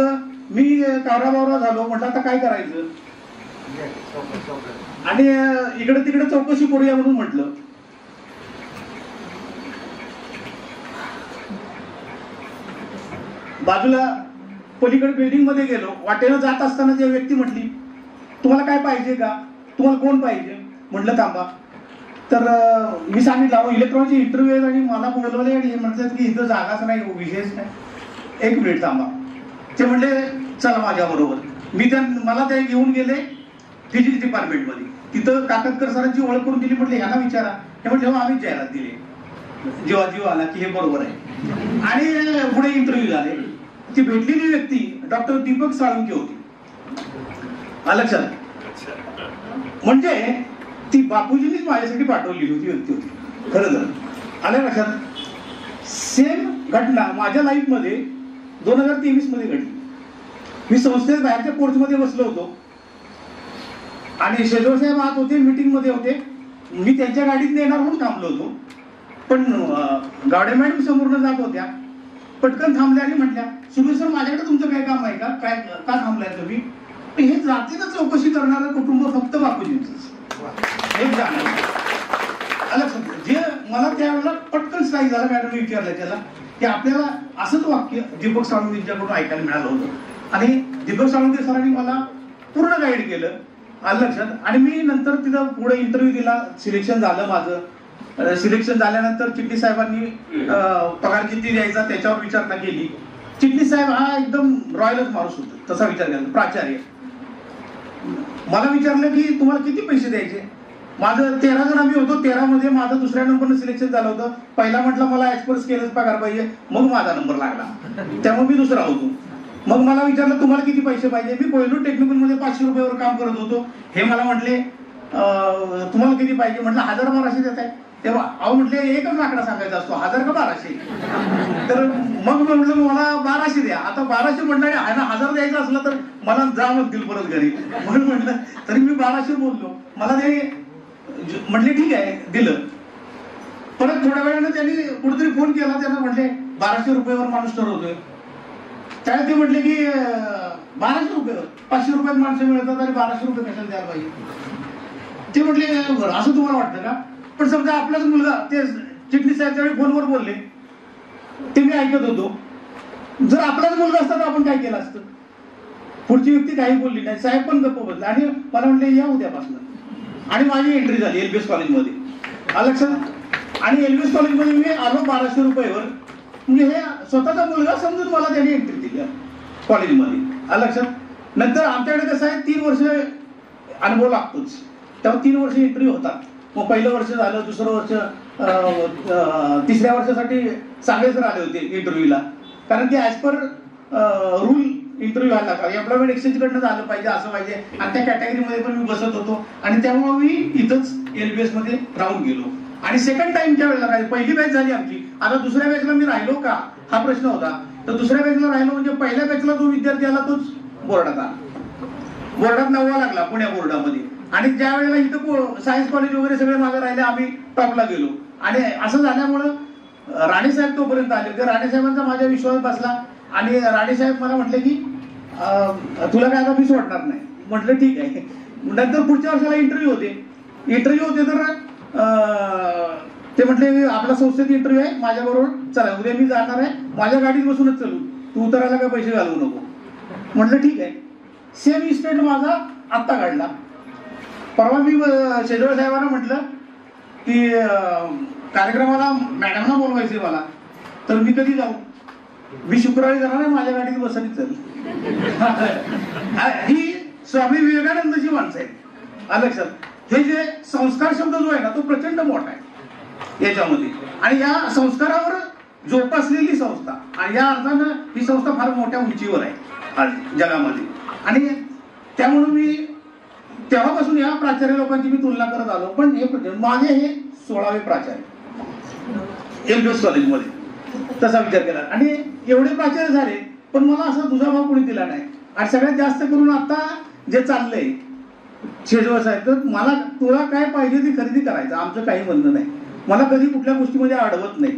मी कावराबावरा झालो. म्हटलं आता काय करायचं, आणि इकडे तिकडे चौकशी करूया म्हणून म्हटलं. बाजूला पलीकडे बिल्डिंग मध्ये गेलो. वाटेनं जात असताना जी व्यक्ती म्हटली, तुम्हाला काय पाहिजे का, तुम्हाला कोण पाहिजे? म्हटलं थांबा. तर मी सांगितलं, अहो इलेक्ट्रॉनिकचे इंटरव्ह्यू आहेत आणि मला बोलवले आणि हे म्हणतात की इथं जागाच नाही, विषयच नाही. 1 मिनिट थांबा. ते म्हणले चला माझ्या बरोबर. मला ते घेऊन गेले फिजिक्स डिपार्टमेंटमध्ये. तिथं काकतकर सरांची ओळख करून दिली. म्हटले यांना विचारा. हे म्हटले हो आम्हीच जाहिरात दिली, जीवा आला की हे बरोबर आहे. आणि पुढे इंटरव्ह्यू झाले. ती भेटलेली व्यक्ती डॉक्टर दीपक साळुंखे होती. लक्षात, म्हणजे ती बापूजींनीच माझ्यासाठी पाठवलेली होती व्यक्ती होती. खरं तर आल्या लक्षात. सेम घटना माझ्या लाईफ मध्ये 2023 मध्ये घडली. मी संस्थेत बाहेरच्या कोर्समध्ये बसलो होतो आणि शेजवळ साहेब आत होते, मीटिंग मध्ये होते. मी त्यांच्या गाडीत येणार म्हणून थांबलो होतो, पण गावडे मॅडम समोरनं जात होत्या. पटकन थांबल्या आणि म्हटल्या, सुरेश सर माझ्याकडे तुमचं काय काम आहे का, काय का थांबलाय तुम्ही? हे जातीनं चौकशी करणारं कुटुंब फक्त बापूजींचंच एक जाणार. जे मला त्यावेळेला पटकन स्ट्राईक झाला. मॅडम विचारलं त्याला की आपल्याला असंच वाक्य दीपक साळुंखेंच्याकडून ऐकायला मिळालं होतं आणि दीपक साळुंखे सरांनी मला पूर्ण गाईड केलं. आलं लक्षात. आणि मी नंतर तिथं पुढे इंटरव्ह्यू दिला. सिलेक्शन झालं माझं. सिलेक्शन झाल्यानंतर चिटणीस साहेबांनी पगार किती द्यायचा त्याच्यावर विचारणा केली. चिटणीस साहेब हा एकदम रॉयलच माणूस होता, तसा विचार केला. प्राचार्य मला विचारलं की तुम्हाला किती पैसे द्यायचे. माझं 13 जण आम्ही होतो. 13 मध्ये माझं दुसऱ्या नंबरनं सिलेक्शन झालं होतं. पहिला म्हटलं मला ऍक्सपर्ट स्केलच पगार पाहिजे, मग माझा नंबर लागला, त्यामुळे मी दुसरा होतो. मग मला विचारलं तुम्हाला किती पैसे पाहिजे. मी कोहिनूर टेक्निकल मध्ये 500 रुपयावर काम करत होतो. हे मला म्हटले तुम्हाला किती पाहिजे. म्हटलं 1000-1200 देत आहे. तेव्हा अहो म्हटले एकच आकडा सांगायचा असतो, 1000 का 1200. तर मग म्हटलं मला 1200 द्या. आता 1200 म्हटलं 1000 द्यायचं असलं तर मला जा म्हणतील परत घरी, म्हणून म्हटलं तरी मी 1200 बोललो. मला ते म्हटले ठीक आहे, दिलं. परत थोड्या वेळानं त्यांनी कुठेतरी फोन केला. त्यांना म्हटले 1200 रुपयावर माणूस ठरवतोय. त्यावेळेस ते म्हटले की 1200 रुपयावर 500 रुपयात माणसं मिळतात आणि 1200 रुपये कशाला द्यायला पाहिजे. ते म्हटले असं तुम्हाला वाटतं का. पण समजा आपलाच मुलगा, ते चिटणीस साहेब त्यावेळी फोनवर बोलले, ते मी ऐकत होतो. जर आपलाच मुलगा असता तर आपण काय केलं असतं. पुढची व्यक्ती काही बोलली नाही. साहेब पण गप्प बसले आणि मला म्हटले या उद्यापासून. आणि माझी एंट्री झाली LBS कॉलेजमध्ये. लक्षात. आणि LBS कॉलेजमध्ये मी आलो 1200 रुपयावर. म्हणजे हे स्वतःचा मुलगा समजून मला त्यांनी एंट्री दिली कॉलेजमध्ये. लक्षात. नंतर आमच्याकडे कसं आहे 3 वर्ष अनुभव लागतोच, तेव्हा 3 वर्ष इंटरव्ह्यू होतात. मग पहिलं वर्ष झालं, दुसरं वर्ष, तिसऱ्या वर्षासाठी चांगले सर आले होते इंटरव्ह्यूला. कारण की ऍज पर रूल इंटरव्ह्यू व्हायला लागला. एम्प्लॉयमेंट एक्सचेंज कडनं झालं पाहिजे, असं पाहिजे. आणि त्या कॅटेगरीमध्ये पण मी बसत होतो आणि त्यामुळे मी इथंच LBS मध्ये राहून गेलो. आणि सेकंड टाइमच्या वेळेला काय, पहिली बॅच झाली आमची, आता दुसऱ्या बॅचला मी राहिलो का हा प्रश्न होता. तर दुसऱ्या बॅचला राहिलो म्हणजे पहिल्या बॅचला जो विद्यार्थी आला तोच बोर्डात आला. बोर्डात 9वा लागला पुण्या बोर्डामध्ये. आणि ज्या वेळेला इथं सायन्स कॉलेज वगैरे सगळे मागे राहिले, आम्ही टॉपला गेलो. आणि असं झाल्यामुळं राणेसाहेब तोपर्यंत आले. तर राणेसाहेबांचा माझ्या विश्वास बसला आणि राणेसाहेब मला म्हटले की तुला काय आता मी सोडणार नाही. म्हटलं ठीक आहे. नंतर पुढच्या वर्षाला इंटरव्ह्यू होते तर ते म्हटले आपला संस्थेत इंटरव्ह्यू आहे, माझ्याबरोबर चला, उद्या मी जाणार आहे, माझ्या गाडीत बसूनच चलू, तू उतरायला काय पैसे घालवू नको. म्हटलं ठीक आहे. सेम इन्स्टंट माझा आत्ता काढला. परवा मी शेजवळ साहेबांना म्हटलं की कार्यक्रमाला मॅडमना बोलवायचे मला, तर मी कधी जाऊ? मी शुक्रवारी जाणार आहे, माझ्या गाडीत बसली चल. ही स्वामी विवेकानंदची माणसं आहेत. आलं लक्षात? हे जे संस्कार शब्द जो आहे ना, तो प्रचंड मोठा आहे याच्यामध्ये, आणि या संस्कारावर जोपासलेली संस्था, आणि या अर्थानं ही संस्था फार मोठ्या उंचीवर आहे आज जगामध्ये. आणि त्यामुळे मी तेव्हापासून या प्राचार्य लोकांची मी तुलना करत आलो. पण हे माझे हे 16वे प्राचार्य एलबीएस कॉलेजमध्ये तसा विचार केला, आणि एवढे प्राचार्य झाले, पण मला असा दुसरा भाव कोणी दिला नाही. आणि सगळ्यात जास्त करून आता जे चाललंय शेजवळ साहेब, तर मला तुला काय पाहिजे ती खरेदी करायचं, आमचं काही म्हणणं नाही. मला कधी कुठल्या गोष्टीमध्ये अडवत नाही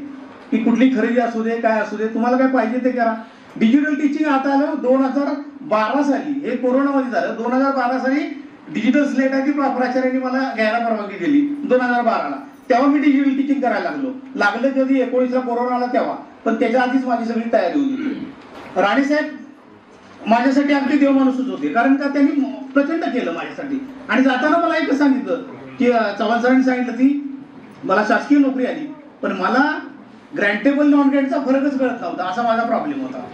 की कुठली खरेदी असू दे काय असू दे, तुम्हाला काय पाहिजे ते करा. डिजिटल टीचिंग आता आलं 2012 साली, हे कोरोनामध्ये झालं. 2012 साली डिजिटल स्लेट आहे ती प्राचार्यांनी मला घ्यायला परवानगी दिली 2012ला. तेव्हा मी डिजिटल टीचिंग करायला लागलं कधी 19ला कोरोना आला तेव्हा, पण त्याच्या आधीच माझी सगळी तयारी होती. राणेसाहेब माझ्यासाठी अगदी देव माणूसच होते, कारण का त्यांनी प्रचंड केलं माझ्यासाठी. आणि जाताना मला एकच सांगितलं की चव्हाण सरांनी सांगितलं की मला शासकीय नोकरी आली, पण मला ग्रँटेबल नॉन ग्रँटचा फरकच कळत नव्हता, असा माझा प्रॉब्लेम होता.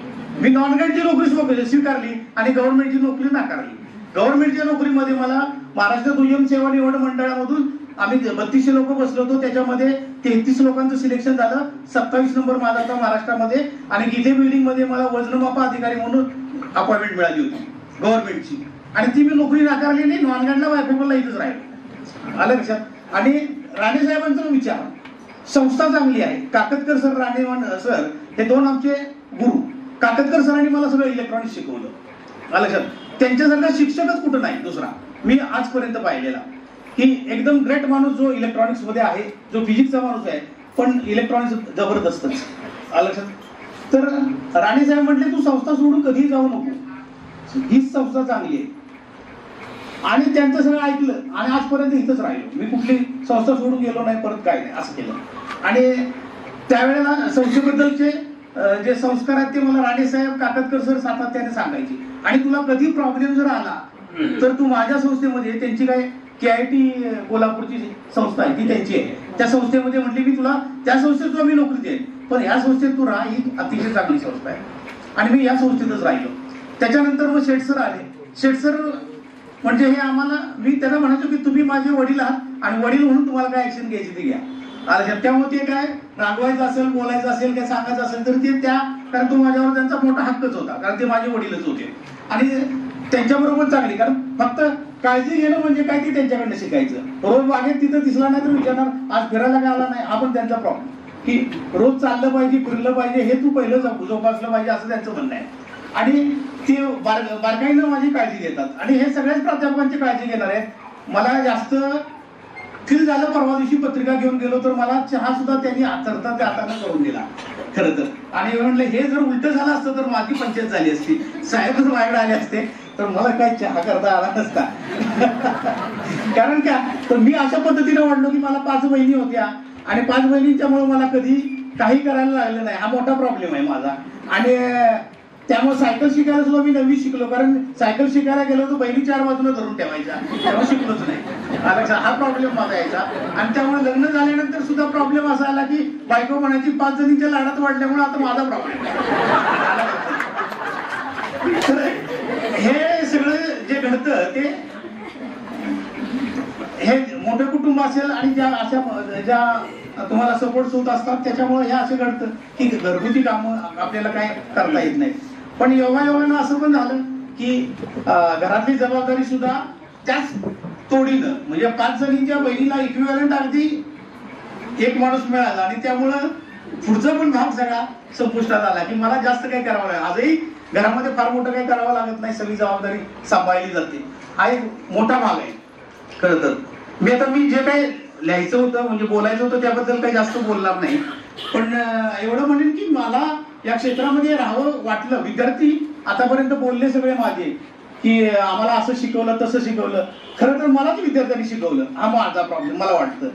मी नॉन ग्रँटची नोकरी स्वीकारली आणि गव्हर्नमेंटची नोकरी नाकारली. गव्हर्नमेंटच्या नोकरीमध्ये मला महाराष्ट्र दुय्यम सेवा निवड मंडळामधून आम्ही 3200 लोक बसलो होतो, त्याच्यामध्ये 33 लोकांचं सिलेक्शन झालं. 27 नंबर माझा होता महाराष्ट्रामध्ये, आणि गीते बिल्डिंग मध्ये मला वजनमापा अधिकारी म्हणून अपॉइंटमेंट मिळाली होती गव्हर्नमेंटची, आणि ती मी नोकरी नाकारली नाही. नॉन ग्रँटला बायपेपरला इथंच राहिलो. आलं लक्षात? आणि राणे साहेबांचा विचार, संस्था चांगली आहे. काकतकर सर, राणे सर हे दोन आमचे गुरु. काकतकर सरांनी मला सगळं इलेक्ट्रॉनिक्स शिकवलं. आलं लक्षात? त्यांच्यासारखा शिक्षकच कुठं नाही दुसरा मी आजपर्यंत पाहिलेला, की एकदम ग्रेट माणूस जो इलेक्ट्रॉनिक्स मध्ये आहे, जो फिजिक्सचा माणूस आहे, पण इलेक्ट्रॉनिक्स जबरदस्तच. आलं लक्षात? तर राणे साहेब म्हटले तू संस्था सोडून कधीही जाऊ नको, हीच संस्था चांगली आहे. आणि त्यांचं सगळं ऐकलं आणि आजपर्यंत इथंच राहिलो. मी कुठली संस्था सोडून गेलो नाही, परत काय नाही असं केलं. आणि त्यावेळेला संस्थेबद्दलचे जे संस्कार आहेत ते मला राणे साहेब, काकतकर सर सातत्याने सांगायचे. आणि तुला कधी प्रॉब्लेम जर आला तर तू माझ्या संस्थेमध्ये, त्यांची काय KIT कोल्हापूरची संस्था आहे ती त्यांची आहे, त्या संस्थेमध्ये म्हटली मी तुला त्या संस्थेत तुला मी नोकरी देईन, पण या संस्थेत तू राहा, ही अतिशय चांगली संस्था आहे. आणि मी या संस्थेतच राहिलो. त्याच्यानंतर मग शेठ सर आले. शेठ सर म्हणजे हे आम्हाला, मी त्यांना म्हणायचो की तुम्ही माझे वडील आहात आणि वडील म्हणून तुम्हाला काय ऍक्शन घ्यायची ती घ्या. त्यामुळे ते काय रागवायचं असेल, बोलायचं असेल, काय सांगायचं असेल तर ते त्या, कारण तो माझ्यावर त्यांचा मोठा हक्कच होता, कारण ते माझे वडीलच होते. आणि त्यांच्याबरोबर चांगली, कारण फक्त काळजी घेणं म्हणजे काय ते त्यांच्याकडनं शिकायचं. रोज बागेत तिथं दिसला नाही तर विचारणार आज फिरायला काय आला नाही, हा पण त्यांचा प्रॉब्लेम, की रोज चाललं पाहिजे, फिरलं पाहिजे, हे तू पहिलं जोपासलं पाहिजे असं त्यांचं म्हणणं आहे. आणि ते बारकाईनं माझी काळजी घेतात, आणि हे सगळ्याच प्राध्यापकांची काळजी घेणार आहेत. मला जास्त फील झालं, परवा दिवशी पत्रिका घेऊन गेलो तर मला चहा सुद्धा त्यांनी आचरता त्या हाताने करून दिला खरं तर. आणि म्हटलं हे जर उलट झालं असतं तर माझी पंचायत झाली असती, साहेब जर माझ्याकडे आले असते तर मला काय चहा करता आला नसता. कारण का तर मी अशा पद्धतीने वाढलो की मला 5 बहिणी होत्या, आणि 5 बहिणींच्यामुळे मला कधी काही करायला लागलं नाही, हा मोठा प्रॉब्लेम आहे माझा. आणि त्यामुळे सायकल शिकायला सुद्धा मी 9वी शिकलो, कारण सायकल शिकायला गेलो तर बहिणी 4 बाजूला धरून ठेवायच्या, तेव्हा शिकलोच नाही. हा प्रॉब्लेम माझा यायचा. आणि त्यामुळे लग्न झाल्यानंतर सुद्धा प्रॉब्लेम असा आला की बायको म्हणायची 5 जणींच्या लाडात वाढल्यामुळे आता माझा प्रॉब्लेम. तर हे सगळं जे घडतं ते हे मोठे कुटुंब असेल आणि ज्या तुम्हाला सपोर्ट होत असतात त्याच्यामुळे हे असं घडतं की घरगुती कामं आपल्याला काय करता येत नाही. पण योगायोगानं असं पण झालं की घरातली जबाबदारी सुद्धा त्याच तोडीनं, म्हणजे 5 जणींच्या बहिणीला इक्विव्हॅलंट अगदी एक माणूस मिळाला, आणि त्यामुळं पुढचा पण भाग सगळा संपुष्टात आला की मला जास्त काही करावं लागेल. आजही घरामध्ये फार मोठं काही करावं लागत नाही, सगळी जबाबदारी सांभाळली जाते. हा एक मोठा भाग आहे खरं तर. मी जे काही लिहायचं होतं म्हणजे बोलायचं होतं त्याबद्दल काही जास्त बोलणार नाही, पण एवढं म्हणेन की मला या क्षेत्रामध्ये राहावं वाटलं. विद्यार्थी आतापर्यंत बोलले सगळे माझे की आम्हाला असं शिकवलं तसं शिकवलं, खरं तर मलाच विद्यार्थ्यांनी शिकवलं, हा माझा प्रॉब्लेम मला वाटतं.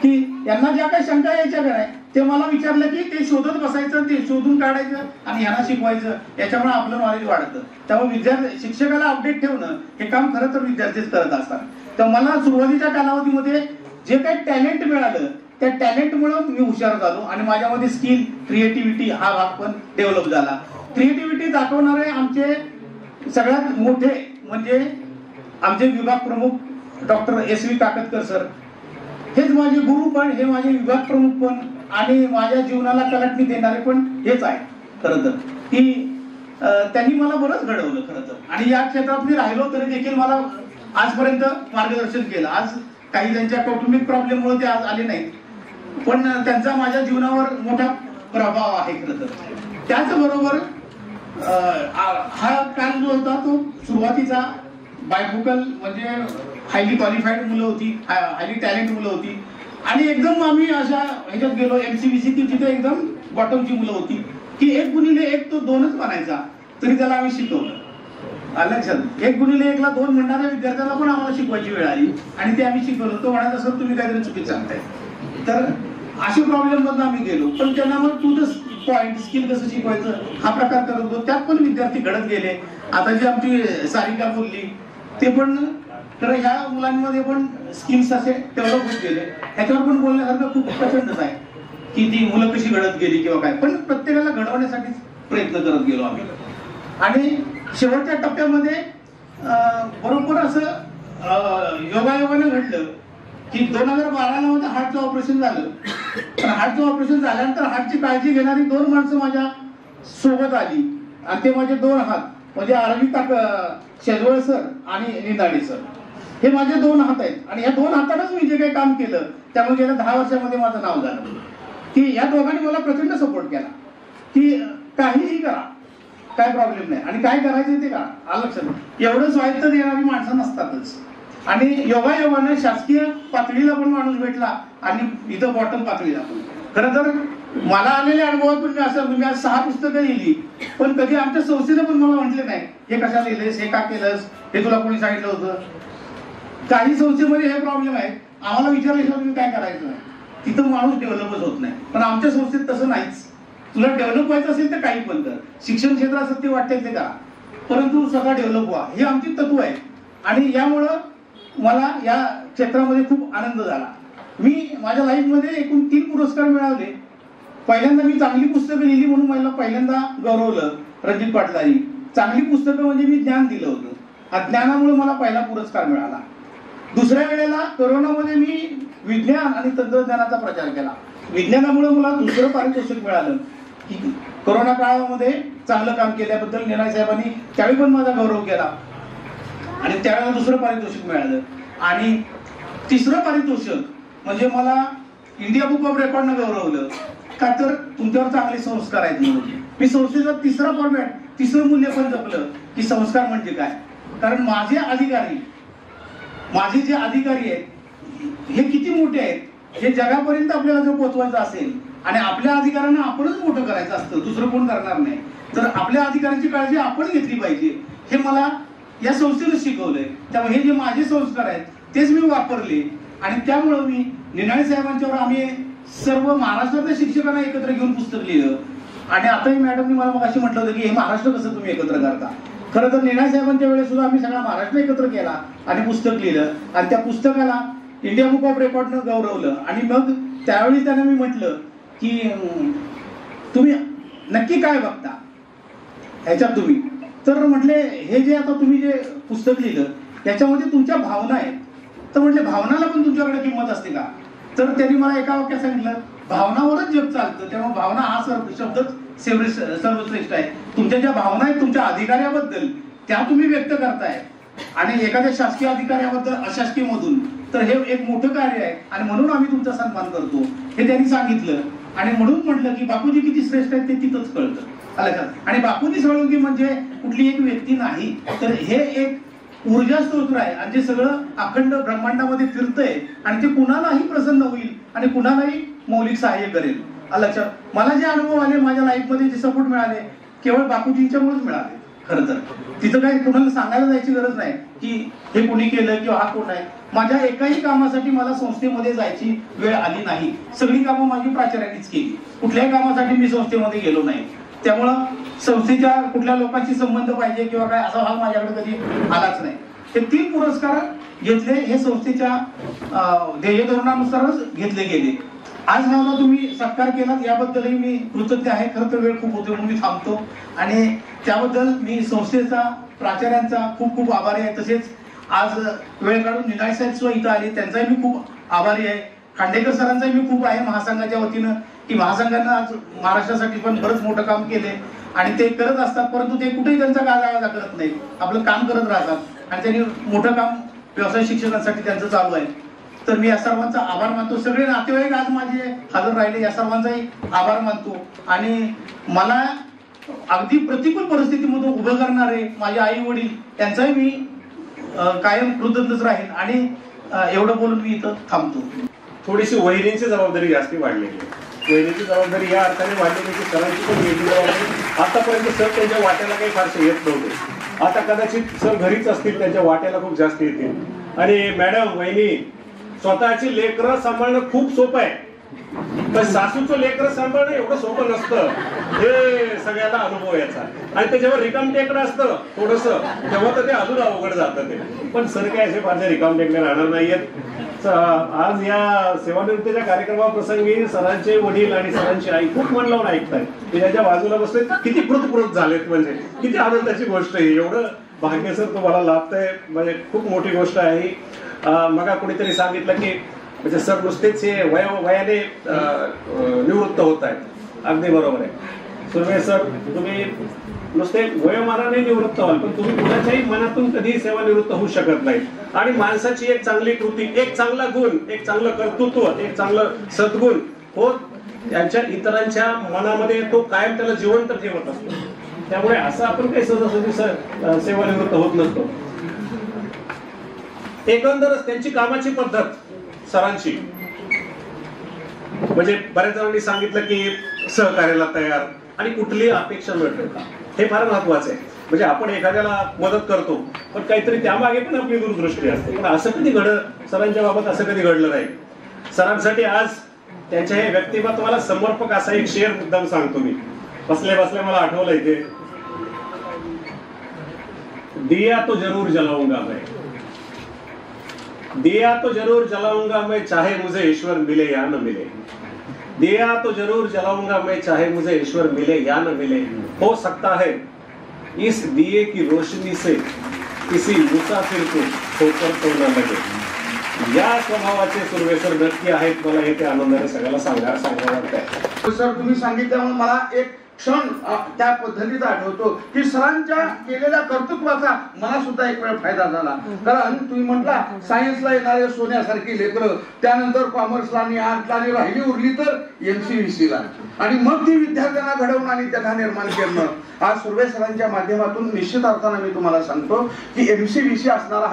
की यांना ज्या काही शंका यायच्या का नाही ते मला विचारलं की ते शोधत बसायचं, ते शोधून काढायचं आणि यांना शिकवायचं, याच्यामुळे आपलं नॉलेज वाढतं. त्यामुळे विद्यार्थी शिक्षकाला अपडेट ठेवणं हे काम खरं तर विद्यार्थीच करत असतात. तर मला सुरुवातीच्या कालावधीमध्ये जे काही टॅलेंट मिळालं त्या टॅलेंटमुळे मी हुशार झालो आणि माझ्यामध्ये स्किल, क्रिएटिव्हिटी हा भाग पण डेव्हलप झाला. क्रिएटिव्हिटी दाखवणारे आमचे सगळ्यात मोठे म्हणजे आमचे विभाग प्रमुख डॉक्टर S.V. काकतकर सर, हेच माझे गुरु पण, हे माझे विभाग प्रमुख पण आणि माझ्या जीवनाला कलाटणी देणारे पण हेच आहे. खरं तर की त्यांनी मला बरंच घडवलं खरं तर, आणि या क्षेत्रात मी राहिलो तरी देखील मला आजपर्यंत मार्गदर्शन केलं. आज काही त्यांच्या कौटुंबिक प्रॉब्लेममुळे ते आज आले नाहीत, पण त्यांचा माझ्या जीवनावर मोठा प्रभाव आहे खरं तर. त्याचबरोबर हा काळ जो होता तो सुरुवातीचा बायफोकल म्हणजे हायली क्वालिफाईड मुलं होती, हायली टॅलेंट मुलं होती, आणि एकदम आम्ही अशा ह्याच्यात गेलो MCBC की तिथे एकदम बॉटमची मुलं होती की 1x1 तो 2च म्हणायचा तरी त्याला आम्ही शिकवलं. लक्षात 1x1 ला 2 म्हणणाऱ्या विद्यार्थ्याला पण आम्हाला शिकवायची वेळ आली आणि ते आम्ही शिकवलं. तो म्हणायचा सर तुम्ही काहीतरी चुकीचं सांगताय. तर अशा प्रॉब्लेम मधून आम्ही गेलो, पण त्यांना मग टू द पॉइंट स्किल कसं शिकवायचं हा प्रकार करत होतो. त्यात पण विद्यार्थी घडत गेले. आता जी आमची सारिका बोलली ते पण तर ह्या मुलांमध्ये पण स्किल्स असे डेव्हलप होत गेले. ह्याच्यावर पण बोलण्यासारखं खूप प्रचंडच आहे की ती मुलं कशी घडत गेली किंवा काय, पण प्रत्येकाला घडवण्यासाठीच प्रयत्न करत गेलो आम्ही. आणि शेवटच्या टप्प्यामध्ये बरोबर असं योगायोगानं घडलं की 2012ला माझं हार्टचं ऑपरेशन झालं. पण हार्टचं ऑपरेशन झाल्यानंतर हार्टची काळजी घेणारी 2 माणसं माझ्या सोबत आली आणि ते माझे 2 हात म्हणजे अरविंद शेजवळ सर आणि निंदाडे सर, हे माझे 2 हात आहेत. आणि या 2 हातानंच मी जे काही काम केलं त्यामुळे गेल्या 10 वर्षामध्ये माझं नाव झालं. की या दोघांनी मला प्रचंड सपोर्ट केला की काहीही करा, काय प्रॉब्लेम नाही, आणि काय करायचं ते करा. आलं लक्षात. एवढं स्वायत्त देणारी माणसं नसतातच. आणि योगायोगानं शासकीय पातळीला पण माणूस भेटला आणि इथं बॉटम पातळीला पण. खरं तर मला आलेल्या अनुभवात पण मी असं मी आज 6 पुस्तकं लिहिली, पण कधी आमच्या संस्थेनं पण मला म्हटले नाही हे कशा लिहिलेस, हे का केलंस, हे तुला कोणी सांगितलं होतं. काही संस्थेमध्ये हे प्रॉब्लेम आहे, आम्हाला विचारल्याशिवाय तुम्ही काय करायचं नाही. तिथं माणूस डेव्हलपच होत नाही. पण आमच्या संस्थेत तसं नाहीच. तुला डेव्हलप व्हायचं असेल तर काही पण कर, शिक्षण क्षेत्रात सत्य वाटते ते का, परंतु स्वतः डेव्हलप व्हा, हे आमची तत्व आहे. आणि यामुळं मला या क्षेत्रामध्ये खूप आनंद झाला. मी माझ्या लाईफमध्ये एकूण 3 पुरस्कार मिळवले. पहिल्यांदा मी चांगली पुस्तकं लिहिली म्हणून मला पहिल्यांदा गौरवलं रणजित पाटलांनी. चांगली पुस्तकं म्हणजे मी ज्ञान दिलं होतं, ज्ञानामुळे मला पहिला पुरस्कार मिळाला. दुसऱ्या वेळेला कोरोनामध्ये मी विज्ञान आणि तंत्रज्ञानाचा प्रचार केला. विज्ञानामुळे मला दुसरं पारितोषिक मिळालं की कोरोना काळामध्ये चांगलं काम केल्याबद्दल निनाय साहेबांनी त्यावेळी पण माझा गौरव केला आणि त्यावेळेला दुसरं पारितोषिक मिळालं. आणि तिसरं पारितोषिक म्हणजे मला इंडिया बुक ऑफ रेकॉर्डनं गौरवलं का तर तुमच्यावर चांगले संस्कार आहेत म्हणून. मी संस्थेचा तिसरा फॉर्मॅट, तिसरं मूल्य पण जपलं की संस्कार म्हणजे काय. कारण माझे जे अधिकारी आहेत हे किती मोठे आहेत, हे जगापर्यंत आपल्याला जर पोहोचवायचं असेल आणि आपल्या अधिकाऱ्यांना आपणच मोठं करायचं असतं, दुसरं कोण करणार नाही, तर आपल्या अधिकाऱ्यांची काळजी आपण घेतली पाहिजे. हे मला या संस्थेनं शिकवलंय. त्यामुळे हे जे माझे संस्कार आहेत तेच मी वापरले आणि त्यामुळं मी निनाळे साहेबांच्यावर आम्ही सर्व महाराष्ट्रातल्या शिक्षकांना एकत्र घेऊन पुस्तक लिहिलं. आणि आताही मॅडमनी मला मग अशी म्हटलं होतं की हे महाराष्ट्र कसं तुम्ही एकत्र करता. खरं तर निनाळे साहेबांच्या वेळेस सुद्धा आम्ही सगळा महाराष्ट्र एकत्र केला आणि पुस्तक लिहिलं आणि त्या पुस्तकाला इंडिया बुक ऑफ रेकॉर्डनं गौरवलं. आणि मग त्यावेळी त्यांना मी म्हटलं की तुम्ही नक्की काय बघता ह्याच्यात तुम्ही, तर म्हटले हे जे आता तुम्ही जे पुस्तक लिहिलं त्याच्यामध्ये तुमच्या भावना आहेत, तर म्हटले भावनाला पण तुमच्याकडे किंमत असते का. तर त्यांनी मला एका वाक्यात सांगितलं भावनावरच जग चालतं, तेव्हा भावना हा शब्दच सर्वश्रेष्ठ आहे. तुमच्या ज्या भावना आहेत तुमच्या अधिकाऱ्याबद्दल त्या तुम्ही व्यक्त करताय आणि एखाद्या शासकीय अधिकाऱ्याबद्दल अशासकीय मधून, तर हे एक मोठं कार्य आहे आणि म्हणून आम्ही तुमचा सन्मान करतो हे त्यांनी सांगितलं. आणि म्हणून म्हटलं की बापूजी किती श्रेष्ठ आहेत ते तिथंच कळतं. आणि बापूजी सोळंकी म्हणजे कुठली एक व्यक्ती नाही, तर हे एक ऊर्जा स्त्रोत आहे आणि जे सगळं अखंड ब्रह्मांडामध्ये फिरतंय आणि ते कुणालाही प्रसन्न होईल आणि कुणालाही मौलिक सहाय्य करेल. लक्षात. मला जे अनुभव आले माझ्या लाईफमध्ये जे सपोर्ट मिळाले केवळ बापूजींच्यामुळेच मिळाले. खरं तर तिथं काही कुणाला सांगायला जायची गरज नाही की हे कोणी केलं किंवा हा कोण आहे. माझ्या एकाही कामासाठी मला संस्थेमध्ये जायची वेळ आली नाही. सगळी कामं माझी प्राचार्यांनीच केली. कुठल्याही कामासाठी मी संस्थेमध्ये गेलो नाही. त्यामुळं संस्थेच्या कुठल्या लोकांशी संबंध पाहिजे किंवा काय असा भाग माझ्याकडे कधी आलाच नाही. हे 3 पुरस्कार घेतले हे संस्थेच्या ध्येय धोरणानुसारच घेतले गेले. आज मला तुम्ही सत्कार केला याबद्दलही मी कृतज्ञ आहे. खरं तर वेळ खूप होते म्हणून मी थांबतो आणि त्याबद्दल मी संस्थेचा प्राचार्यांचा खूप खूप आभारी आहे. तसेच आज वेळ काढून निनाळे साहेब सुद्धा इथं आले त्यांचाही मी खूप आभारी आहे. खांडेकर सरांचाही मी खूप आहे महासंघाच्या वतीनं की महासंघानं आज महाराष्ट्रासाठी पण बरंच मोठं काम केले आणि ते करत असतात परंतु ते कुठेही त्यांचा गाजावाजा करत नाही. आपलं काम करत राहतात आणि त्यांनी मोठं काम व्यवसाय शिक्षणासाठी त्यांचं चालू आहे. तर मी या सर्वांचा आभार मानतो. सगळे नातेवाईक आज माझे हजर राहिले या सर्वांचाही आभार मानतो आणि मला अगदी प्रतिकूल परिस्थितीमधून उभं करणारे माझे आई वडील यांचाही मी कायम कृतज्ञच राहील आणि एवढं बोलून मी इथं थांबतो. थोडीशी वहिनींची जबाबदारी जास्ती वाढलेली आहे. वहिनीची जबाबदारी या अर्थाने वाढलेली की सरांची पण वेगळी जबाबदारी. आतापर्यंत सर त्यांच्या वाट्याला काही फारसे येत नव्हते. आता कदाचित सर घरीच असतील त्यांच्या वाट्याला खूप जास्त येतील. आणि मॅडम वहिनी स्वतःची लेकरं सांभाळणं खूप सोपं आहे पण सासूचं लेकरं सांभाळणं एवढं सोपं नसतं. हे सगळ्याला अनुभव याचा. आणि ते जेव्हा रिकाम टेकडं असतं थोडस तेव्हा तर ते अजून अवघड जातं ते. पण सर काय असे फारसे रिकाम टेकडे राहणार नाहीयेत. आज या सेवानिवृत्तीच्या कार्यक्रमाप्रसंगी सरांचे वडील आणि सरांची आई खूप मन लावून ऐकतायत. ते ज्याच्या बाजूला बसले किती कृतकृत झालेत. म्हणजे किती आनंदाची गोष्ट आहे. एवढं भाग्य सर तुम्हाला लाभतंय म्हणजे खूप मोठी गोष्ट आहे. मग कोणीतरी सांगितलं की म्हणजे सर नुसतेच हे वयाने निवृत्त होत आहेत. अगदी बरोबर आहे. सुर्वे सर तुम्ही नुसते वयोमानाने निवृत्त व्हाल पण तुम्ही कुणाच्याही मनातून कधी सेवानिवृत्त होऊ शकत नाही. आणि माणसाची एक चांगली कृती एक चांगला गुण एक चांगलं कर्तृत्व एक चांगलं सद्गुण हो त्यांच्या इतरांच्या मनामध्ये तो कायम त्याला जिवंत ठेवत असतो. त्यामुळे असं आपण काही सहजासहजी सेवानिवृत्त होत नसतो. एकंदरच त्यांची कामाची पद्धत सरांची म्हणजे बऱ्याच जणांनी सांगितलं की सहकार्याला तयार आणि कुठलीही अपेक्षा न ठेवता हे फार महत्वाचं आहे. म्हणजे आपण एखाद्याला मदत करतो पण काहीतरी त्यामागे पण आपली दूरदृष्टी असते. पण असं कधी सरांच्या बाबत असं कधी घडलं नाही. सरांसाठी आज त्यांच्या हे व्यक्तिमत्वाला समर्पक असा एक शेर मुद्दाम सांगतो मी. बसल्या बसल्या मला आठवलंय ते दिया तो जरूर जलाऊंगा मैं दिया तो जरूर जलाऊंगा मैं चाहे मुझे ईश्वर मिले या न मिले. दिया तो जरूर जलाऊंगा मैं चाहे मुझे ईश्वर मिले या न मिले. हो सकता है इस दिए की रोशनी से किसी मुसाफिर को ठोकर तो न लगे. या स्वभावाचे सुर्वे सर नक्की आहेत. मला हे ते आनंदाने सगळ्याला सांगावं वाटतंय. सर तुम्ही सांगितल्यामुळे मला एक क्षण त्या पद्धतीचा आठवतो की सरांच्या केलेल्या कर्तृत्वाचा मला सुद्धा एक वेळ फायदा झाला. कारण तुम्ही म्हटला सायन्सला येणारे सोन्यासारखी लेकरं त्यानंतर कॉमर्सला आणि आर्टला आणि राहिली उरली तर MCVC ला आणि मग ती विद्यार्थ्यांना घडवून आणि त्यांना निर्माण करणं. आज सुर्वे सरांच्या माध्यमातून निश्चित अर्थानं मी तुम्हाला सांगतो की MCVC असणारा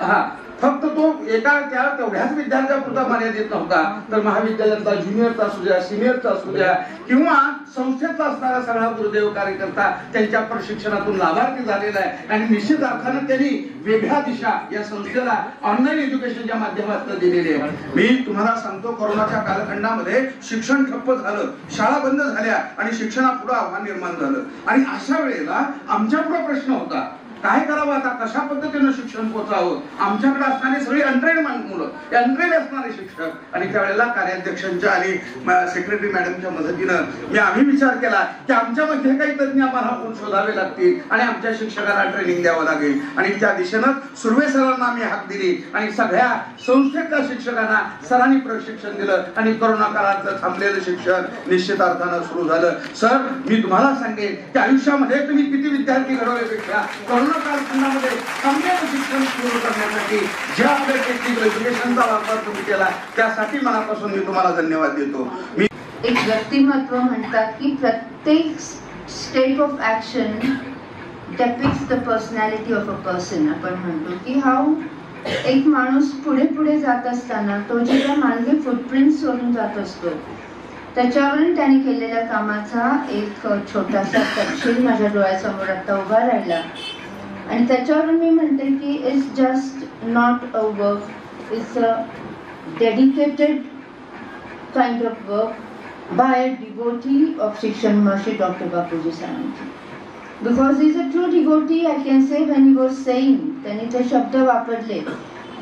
हा फक्त तो एका त्या तेवढ्याच विद्यार्थ्यापुरता मर्यादित नव्हता तर महाविद्यालयाचा ज्युनियरचा असू द्या सिनियरचा असू द्या किंवा संस्थेतला असणारा सगळा गुरुदेव कार्यकर्ता त्यांच्या प्रशिक्षणातून लाभार्थी झालेला आहे. आणि निश्चित अर्थानं त्यांनी वेगळ्या दिशा या संस्थेला ऑनलाईन एज्युकेशनच्या माध्यमातून दिलेली आहे. मी तुम्हाला सांगतो कोरोनाच्या कालखंडामध्ये शिक्षण ठप्प झालं शाळा बंद झाल्या आणि शिक्षणापुढे आव्हान निर्माण झालं. आणि अशा वेळेला आमच्या पुढे प्रश्न होता काय करावं आता कशा पद्धतीनं शिक्षण पोहोचावं. आमच्याकडे असणारे सगळे अनट्रेड मुलं अनट्रेड असणारे शिक्षक आणि त्यावेळेला कार्याध्यक्षांच्या आणि सेक्रेटरी मॅडमच्या मदतीनं आम्ही विचार केला की आमच्यामध्ये काही तज्ञ आम्हाला शोधावे लागतील आणि आमच्या शिक्षकांना ट्रेनिंग द्यावं लागेल. आणि त्या दिशेनं सुर्वे सरांना आम्ही हाक दिली आणि सगळ्या संस्थेतल्या शिक्षकांना सरांनी प्रशिक्षण दिलं आणि कोरोना काळातलं थांबलेलं शिक्षण निश्चित अर्थानं सुरू झालं. सर मी तुम्हाला सांगेन की आयुष्यामध्ये तुम्ही किती विद्यार्थी घडवल्यापेक्षा कालखंडामध्ये चांगलं शिक्षण सुरू करण्यासाठी ज्या आपल्या टेक्निकल एज्युकेशनचा वापर तुम्ही केला त्यासाठी मनापासून मी तुम्हाला धन्यवाद देतो. मी एक व्यक्तिमत्व म्हणतात की प्रत्येक step of action depicts the personality of a person. आपण म्हणतो की हाऊ एक माणूस पुढे पुढे जात असताना तो जे त्या मानवी फुटप्रिंट सोडून जात असतो त्याच्यावरून त्यांनी केलेल्या कामाचा एक छोटासा तपशील माझ्या डोळ्यासमोर आता उभा राहिला आणि त्याच्यावरून मी म्हणते की it's just not a work, it's a dedicated kind of work by a devotee of Shikshan Maharshi doctor Bapuji Sawant. Because he is a true devotee, I can say, when he was saying, त्यांनी ते शब्द वापरले,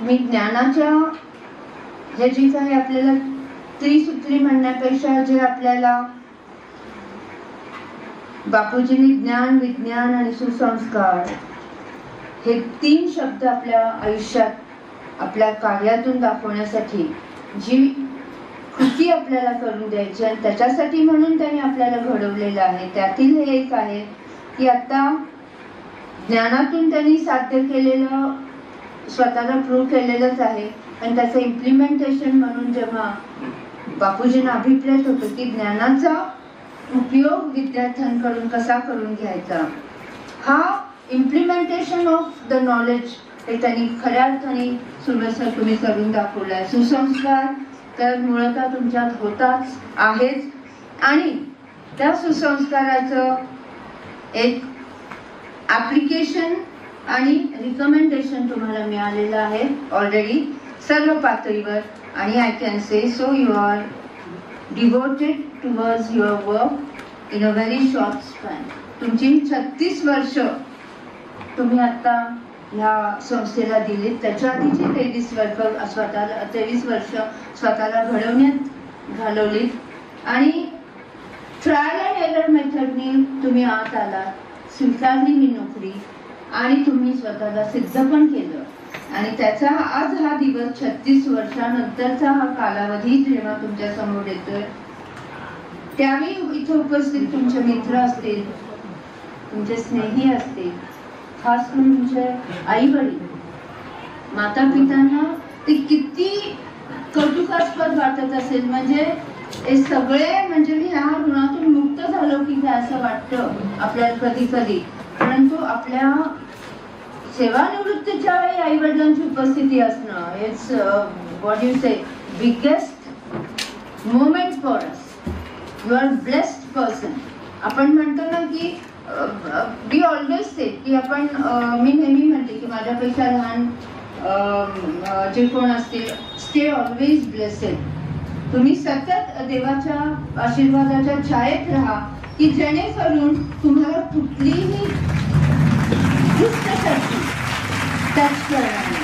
मी ज्ञानाच्या हे जे काही आपल्याला त्रिसूत्री म्हणण्यापेक्षा जे आपल्याला बापूजींनी ज्ञान, विज्ञान आणि सुसंस्कार हे 3 शब्द आपल्या आयुष्यात आपल्या कार्यातून दाखवण्यासाठी जी कृती आपल्याला करून द्यायची आणि त्याच्यासाठी म्हणून त्यांनी आपल्याला घडवलेलं आहे. त्यातील हे एक आहे की आता ज्ञानातून त्यांनी साध्य केलेलं स्वतःला प्रूव्ह केलेलंच आहे आणि त्याचं इम्प्लिमेंटेशन म्हणून जेव्हा बापूजींना अभिप्रेत होतं की ज्ञानाचा उपयोग विद्यार्थ्यांकडून कसा करून घ्यायचा, हा इम्प्लिमेंटेशन ऑफ द नॉलेज हे त्यांनी खऱ्या अर्थाने सुरसर तुम्ही करून दाखवलाय. सुसंस्कार तर मुळतः तुमच्यात होताच आहेच आणि त्या सुसंस्काराचं एक ऍप्लिकेशन आणि रिकमेंडेशन तुम्हाला मिळालेलं आहे ऑलरेडी सर्व पातळीवर आणि I can say so you are devoted towards your work in a very short span. तुमची 36 वर्ष तुम्ही आता ह्या संस्थेला दिलीत, त्याच्या आधीची 23 वर्ष स्वतःला घडवण्यात घालवलीत आणि ट्रायल अँड एरर मेथडनी तुम्ही आत आलात, स्वीकारली ही नोकरी आणि तुम्ही स्वतःला सिद्ध पण केलं आणि त्याचा आज हा दिवस 36 वर्षानंतरचा हा कालावधी जेव्हा तुमच्या समोर येतोय त्यावेळी इथे उपस्थित तुमचे मित्र असतील, तुमचे स्नेही असतील, खास करून तुमचे आई वडील, माता पितांना ते किती कौतुकास्पद वाटत असेल. म्हणजे हे सगळे म्हणजे मी ह्या ऋणातून मुक्त झालो की काय असं वाटतं आपल्याला कधी कधी, परंतु आपल्या सेवानिवृत्तीच्या वेळी आई वडिलांची उपस्थिती असणं it's what you say biggest moment for us. You are blessed person. आपण म्हणतो ना की वी ऑलवेज से की आपण मी नेहमी म्हणते की माझ्यापेक्षा लहान जे कोण असतील स्टे ऑलवेज ब्लेसेड. तुम्ही सतत देवाच्या आशीर्वादाच्या छायेत राहा की जेणेकरून तुम्हाला कुठलीही दुष्ट शक्ती टच करणार